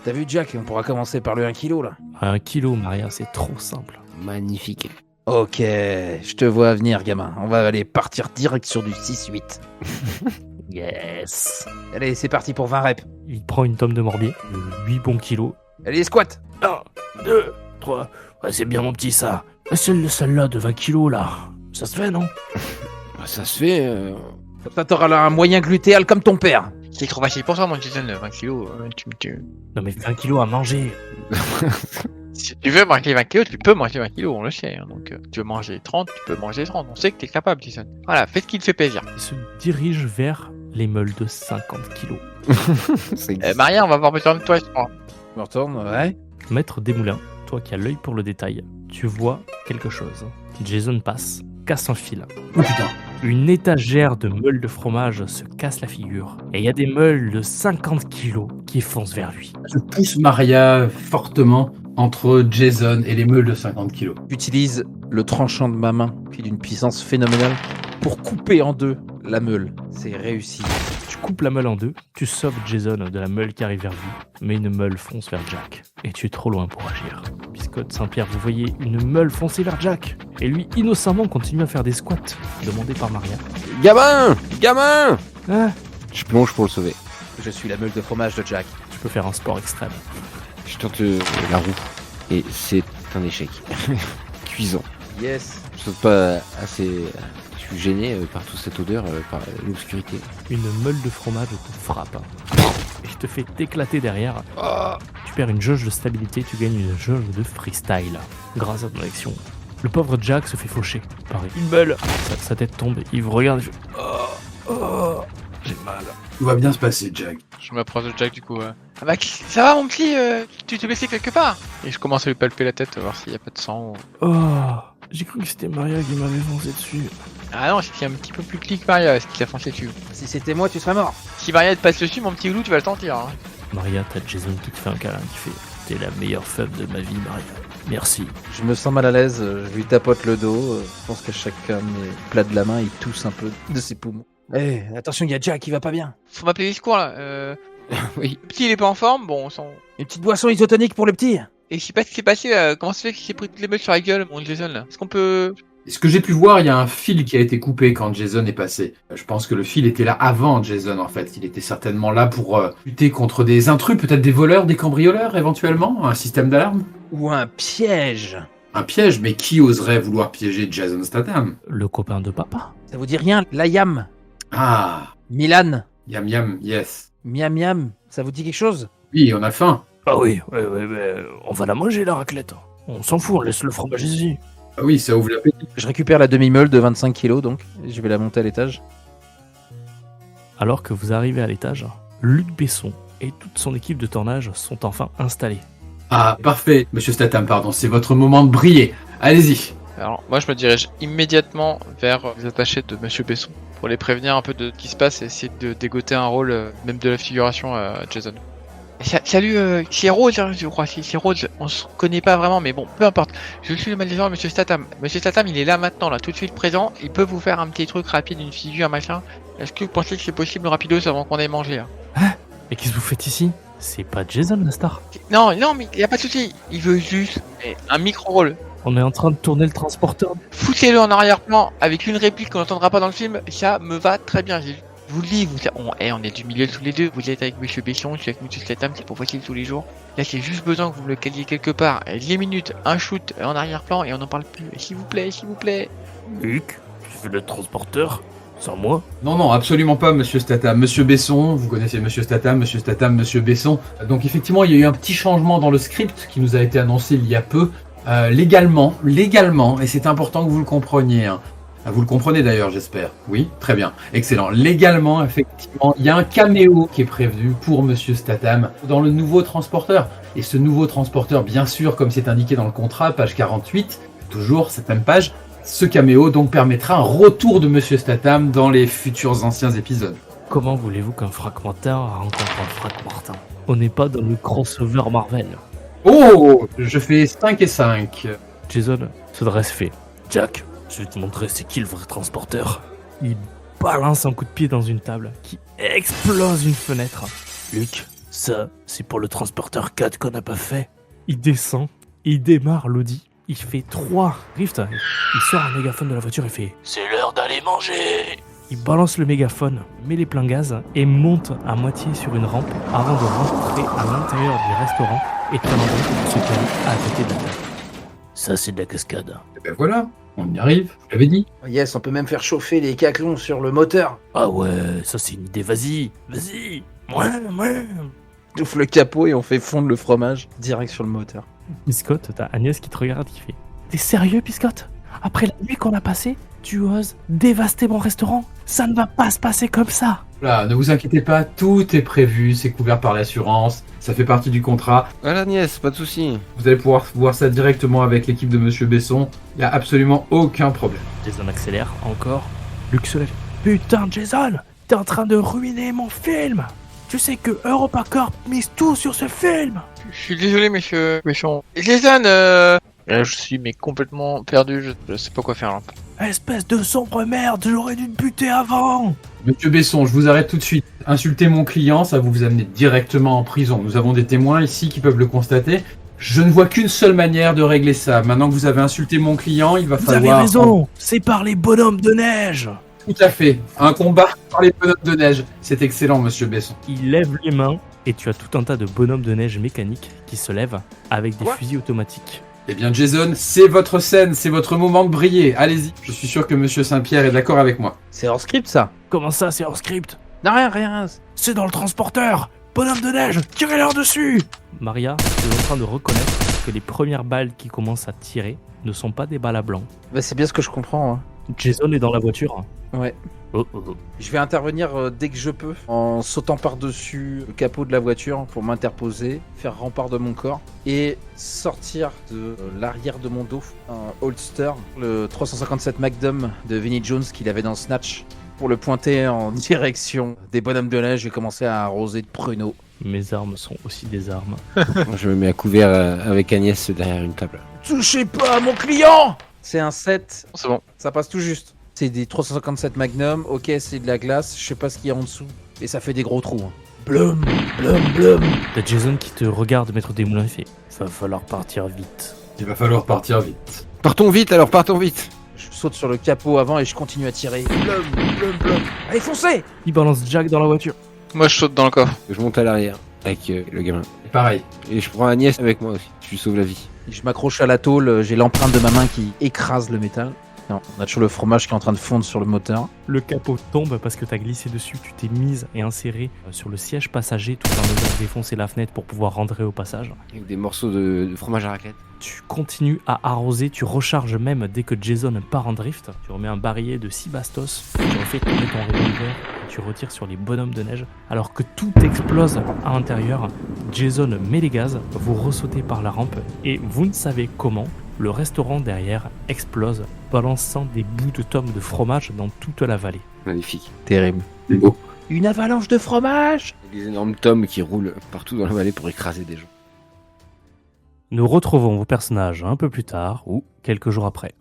T'as vu, Jack? On pourra commencer par le 1 kg, là. 1 kilo, Maria, c'est trop simple. Magnifique. Ok, je te vois venir, gamin. On va aller partir direct sur du 6-8. Yes. Allez, c'est parti pour 20 reps. Il prend une tome de morbier, de 8 bons kilos. Allez, squat. 1, 2, 3. Ouais, c'est bien mon petit ça. Celle-là de 20 kilos là. Ça se fait, non? Ça se fait... Comme ça, t'auras là un moyen glutéal comme ton père. C'est trop facile pour toi mon Jason, 20 kilos. Non mais 20 kilos à manger. Si tu veux manger 20 kilos, tu peux manger 20 kilos, on le sait. Hein. Donc, tu veux manger 30, tu peux manger 30. On sait que t'es capable, Jason. Voilà, fais ce qui te fait plaisir. Il se dirige vers les meules de 50 kilos. Maria, on va avoir besoin de toi, je crois. Je me retourne, ouais. Maître Desmoulins, toi qui as l'œil pour le détail, tu vois quelque chose. Jason passe, casse un fil. Oh putain. Une étagère de meules de fromage se casse la figure. Et il y a des meules de 50 kilos qui foncent vers lui. Je pousse Maria fortement entre Jason et les meules de 50 kilos. J'utilise le tranchant de ma main, puis d'une puissance phénoménale, pour couper en deux la meule. C'est réussi. Tu coupes la meule en deux, tu sauves Jason de la meule qui arrive vers lui, mais une meule fonce vers Jack. Et tu es trop loin pour agir. Biscotte Saint-Pierre, vous voyez une meule foncer vers Jack. Et lui, innocemment, continue à faire des squats, demandés par Maria. Gamin! Gamin! Ah, Je plonge pour le sauver. Je suis la meule de fromage de Jack. tu peux faire un sport extrême. Je tente la roue. Et c'est un échec. Cuisant. Yes. Je saute pas assez. Je suis gêné par toute cette odeur, par l'obscurité. Une meule de fromage te frappe. Et te fait t'éclater derrière. Tu perds une jauge de stabilité, tu gagnes une jauge de freestyle. Grâce à ton action. Le pauvre Jack se fait faucher par une meule. Sa tête tombe, il vous regarde et fait j'ai mal. Tout va bien se passer, Jack. Je m'approche de Jack du coup. Ah bah, ça va mon petit, tu t'es blessé quelque part? Et je commence à lui palper la tête, voir s'il y a pas de sang. Oh, j'ai cru que c'était Maria qui m'avait foncé dessus. Ah non, c'était un petit peu plus clic Maria, ce qui t'a foncé dessus. Si c'était moi, tu serais mort. Si Maria te passe dessus, mon petit loup, tu vas le sentir. Hein. Maria, t'as Jason qui te fait un câlin, qui fait t'es la meilleure femme de ma vie, Maria. Merci. Je me sens mal à l'aise, je lui tapote le dos. Je pense qu'à chacun de mes plats de la main, il tousse un peu de ses poumons. Eh, attention, il y a Jack qui va pas bien. Faut m'appeler les secours là. Oui. Le petit il est pas en forme, bon on s'en... Une petite boisson isotonique pour le petit. Et je sais pas ce qui s'est passé, comment ça fait qu'il s'est pris toutes les meufs sur la gueule, mon Jason là? Est-ce qu'on peut... Et ce que j'ai pu voir, il y a un fil qui a été coupé quand Jason est passé. Je pense que le fil était là avant Jason, en fait. Il était certainement là pour lutter contre des intrus, peut-être des voleurs, des cambrioleurs, éventuellement. Un système d'alarme. Ou un piège. Un piège, mais qui oserait vouloir piéger Jason Statham? Le copain de papa. Ça vous dit rien? La yam. Ah, Milan. yam yam, yes. Miam miam. Ça vous dit quelque chose? Oui, on a faim. Ah oui, ouais, on va la manger la raclette. On s'en fout, on laisse le fromage ici. Ah oui, ça ouvre l'appétit. Je récupère la demi-meule de 25 kilos, donc. Je vais la monter à l'étage. Alors que vous arrivez à l'étage, Luc Besson et toute son équipe de tournage sont enfin installés. Ah, parfait. Monsieur Statham, pardon, c'est votre moment de briller. Allez-y. Alors moi je me dirige immédiatement vers les attachés de Monsieur Besson pour les prévenir un peu de ce qui se passe et essayer de dégoter un rôle, même de la figuration à Jason. Salut, c'est Rose, hein, je crois, c'est Rose, on se connaît pas vraiment, mais bon, peu importe. Je suis le manager de Monsieur Statham. Monsieur Statham, il est là maintenant, là, tout de suite présent, il peut vous faire un petit truc rapide, une figure, machin. Est-ce que vous pensez que c'est possible rapidos avant qu'on ait mangé, là? Et qu'est-ce que vous faites ici? C'est pas Jason la star. Non, mais y a pas de souci, il veut juste un micro-rôle. On est en train de tourner le transporteur. Foutez-le en arrière-plan avec une réplique qu'on n'entendra pas dans le film, ça me va très bien. Je vous le dis, on est du milieu tous les deux. Vous êtes avec Monsieur Besson, je suis avec Monsieur Statham, c'est pas facile tous les jours. Là, j'ai juste besoin que vous me le caliez quelque part. 10 minutes, un shoot en arrière-plan et on n'en parle plus. S'il vous plaît, s'il vous plaît. Luc, tu fais le transporteur? Sans moi? Non, absolument pas, Monsieur Statham. Monsieur Besson, vous connaissez Monsieur Statham, Monsieur Besson. Donc effectivement, il y a eu un petit changement dans le script qui nous a été annoncé il y a peu. Légalement, et c'est important que vous le compreniez. Hein. Vous le comprenez d'ailleurs, j'espère. Oui, très bien, excellent. Légalement, effectivement, il y a un caméo qui est prévu pour Monsieur Statham dans le nouveau transporteur. Et ce nouveau transporteur, bien sûr, comme c'est indiqué dans le contrat, page 48, toujours cette même page, ce caméo donc permettra un retour de Monsieur Statham dans les futurs anciens épisodes. Comment voulez-vous qu'un fragmentin rencontre un fragmentin? On n'est pas dans le crossover Marvel. Oh, je fais 5 et 5. Jason se dresse fait. Jack, je vais te montrer c'est qui le vrai transporteur. Il balance un coup de pied dans une table qui explose une fenêtre. Luc, ça, c'est pour le transporteur 4 qu'on n'a pas fait. Il descend, il démarre l'Audi. Il fait 3 rifts. Il sort un mégaphone de la voiture et fait « C'est l'heure d'aller manger !» Il balance le mégaphone, met les pleins gaz et monte à moitié sur une rampe avant de rentrer à l'intérieur du restaurant et de prendre se caler à côté de la table. Ça, c'est de la cascade. Et ben voilà, on y arrive, je l'avais dit. Yes, on peut même faire chauffer les caclons sur le moteur. Ah ouais, ça c'est une idée, vas-y. Ouais. On ouvre le capot et on fait fondre le fromage direct sur le moteur. Biscotte, t'as Agnès qui te regarde et qui fait « T'es sérieux, Biscotte? Après la nuit qu'on a passée, tu oses dévaster mon restaurant? Ça ne va pas se passer comme ça !» Là, ne vous inquiétez pas, tout est prévu, c'est couvert par l'assurance, ça fait partie du contrat. Voilà Agnès, pas de soucis. Vous allez pouvoir voir ça directement avec l'équipe de Monsieur Besson. Il n'y a absolument aucun problème. Jason accélère encore. Luke se lève. « Putain, Jason, t'es en train de ruiner mon film! Tu sais que EuropaCorp mise tout sur ce film! » Je suis désolé, monsieur Méchant. Jason, là, je suis mais complètement perdu, je sais pas quoi faire là. Espèce de sombre merde, j'aurais dû te buter avant! Monsieur Besson, je vous arrête tout de suite. Insulter mon client, ça vous amener directement en prison. Nous avons des témoins ici qui peuvent le constater. Je ne vois qu'une seule manière de régler ça. Maintenant que vous avez insulté mon client, il va Vous falloir... avez raison, c'est par les bonhommes de neige! Tout à fait. Un combat par les bonhommes de neige. C'est excellent, Monsieur Besson. Il lève les mains et tu as tout un tas de bonhommes de neige mécaniques qui se lèvent avec des Quoi fusils automatiques. Eh bien, Jason, c'est votre scène, c'est votre moment de briller. Allez-y. Je suis sûr que Monsieur Saint-Pierre est d'accord avec moi. C'est hors script, ça. Comment ça, c'est hors script? Non, rien. C'est dans le transporteur! Bonhomme de neige, tirez-leur dessus! Maria est en train de reconnaître que les premières balles qui commencent à tirer ne sont pas des balles à blanc. Bah, c'est bien ce que je comprends. Hein. Jason est dans la voiture. Ouais. Oh. Je vais intervenir dès que je peux, en sautant par-dessus le capot de la voiture pour m'interposer, faire rempart de mon corps et sortir de l'arrière de mon dos un holster, le 357 Magnum de Vinnie Jones qu'il avait dans Snatch, pour le pointer en direction des bonhommes de neige et commencer à arroser de pruneaux. Mes armes sont aussi des armes. Moi, je me mets à couvert avec Agnès derrière une table. Touchez pas à mon client! C'est un 7, C'est bon. ça passe tout juste. C'est des 357 Magnum, ok, c'est de la glace, je sais pas ce qu'il y a en dessous. Et ça fait des gros trous. Hein. Blum. T'as Jason qui te regarde mettre des moulins et fait « Va falloir partir vite. Il va falloir partir vite. Partons vite alors, partons vite. Je saute sur le capot avant et je continue à tirer. Blum. Allez, foncez! » Il balance Jack dans la voiture. Moi, je saute dans le coffre. Je monte à l'arrière avec le gamin. Et pareil. Et je prends Agnès avec moi aussi. Je lui sauve la vie. Je m'accroche à la tôle, j'ai l'empreinte de ma main qui écrase le métal. Non, on a toujours le fromage qui est en train de fondre sur le moteur. Le capot tombe parce que t'as glissé dessus, tu t'es mise et insérée sur le siège passager tout en ayant défoncé la fenêtre pour pouvoir rentrer au passage. Avec des morceaux de fromage à raclette. Tu continues à arroser, tu recharges même dès que Jason part en drift. Tu remets un barillet de 6 bastos, tu refais tourner ton revolver, tu retires sur les bonhommes de neige. Alors que tout explose à l'intérieur, Jason met les gaz, vous ressautez par la rampe et vous ne savez comment, le restaurant derrière explose, balançant des bouts de tomes de fromage dans toute la vallée. Magnifique. Terrible. C'est beau. Une avalanche de fromage! Des énormes tomes qui roulent partout dans la vallée pour écraser des gens. Nous retrouvons vos personnages un peu plus tard ou quelques jours après.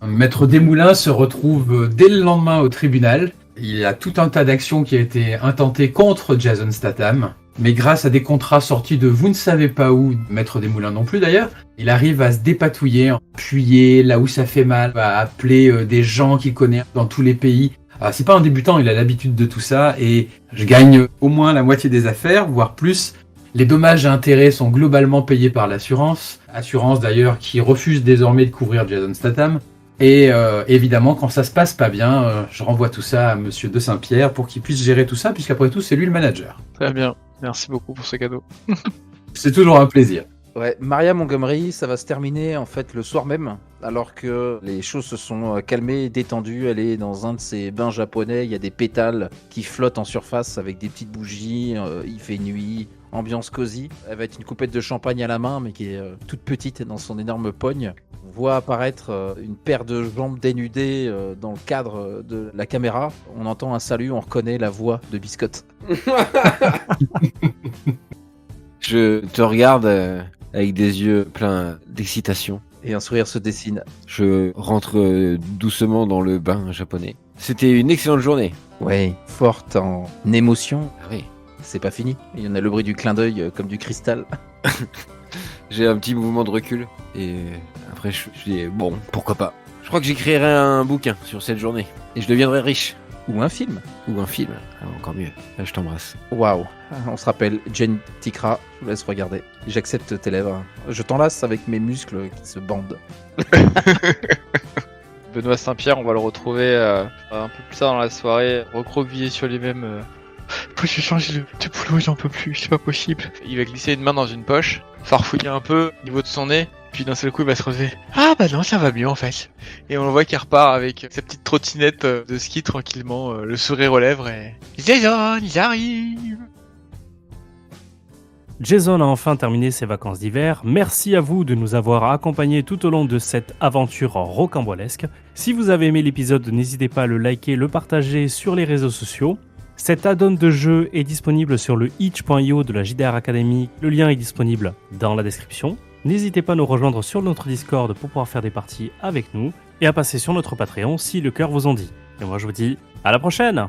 Maître Desmoulins se retrouve dès le lendemain au tribunal. Il y a tout un tas d'actions qui a été intenté contre Jason Statham. Mais grâce à des contrats sortis de vous ne savez pas où, Maître Desmoulins non plus d'ailleurs, il arrive à se dépatouiller, appuyer là où ça fait mal, à appeler des gens qu'il connaît dans tous les pays. C'est pas un débutant, il a l'habitude de tout ça et je gagne au moins la moitié des affaires, voire plus. Les dommages et intérêts sont globalement payés par l'assurance. Assurance d'ailleurs qui refuse désormais de couvrir Jason Statham. Et évidemment, quand ça se passe pas bien, je renvoie tout ça à Monsieur de Saint-Pierre pour qu'il puisse gérer tout ça, puisqu'après tout, c'est lui le manager. Très bien. Merci beaucoup pour ce cadeau. C'est toujours un plaisir. Ouais, Maria Montgomery, ça va se terminer en fait le soir même, alors que les choses se sont calmées, détendues. Elle est dans un de ces bains japonais, il y a des pétales qui flottent en surface avec des petites bougies, il fait nuit, ambiance cosy. Elle va être une coupette de champagne à la main, mais qui est toute petite dans son énorme pogne. On voit apparaître une paire de jambes dénudées dans le cadre de la caméra. On entend un salut, on reconnaît la voix de Biscotte. Je te regarde avec des yeux pleins d'excitation. Et un sourire se dessine. Je rentre doucement dans le bain japonais. C'était une excellente journée. Ouais, forte en émotion. Ah oui. C'est pas fini. Il y en a le bruit du clin d'œil comme du cristal. J'ai un petit mouvement de recul. Et après, je dis, bon, pourquoi pas. Je crois que j'écrirai un bouquin sur cette journée. Et je deviendrai riche. Ou un film. Ou un film. Ah, encore mieux. Là, je t'embrasse. Waouh. On se rappelle, Jane Tikra, je vous laisse regarder. J'accepte tes lèvres. Je t'enlace avec mes muscles qui se bandent. Benoît Saint-Pierre, on va le retrouver un peu plus tard dans la soirée, recroquevillé sur lui-même, Faut que je change de boulot, j'en peux plus, c'est pas possible. Il va glisser une main dans une poche, farfouiller un peu au niveau de son nez, puis d'un seul coup il va se relever. Ah bah non, ça va mieux en fait. Et on le voit qu'il repart avec sa petite trottinette de ski tranquillement, le sourire aux lèvres et... Jason, ils arrivent. Jason a enfin terminé ses vacances d'hiver. Merci à vous de nous avoir accompagnés tout au long de cette aventure rocambolesque. Si vous avez aimé l'épisode, n'hésitez pas à le liker, le partager sur les réseaux sociaux. Cet add-on de jeu est disponible sur le itch.io de la JDR Academy. Le lien est disponible dans la description. N'hésitez pas à nous rejoindre sur notre Discord pour pouvoir faire des parties avec nous et à passer sur notre Patreon si le cœur vous en dit. Et moi je vous dis à la prochaine!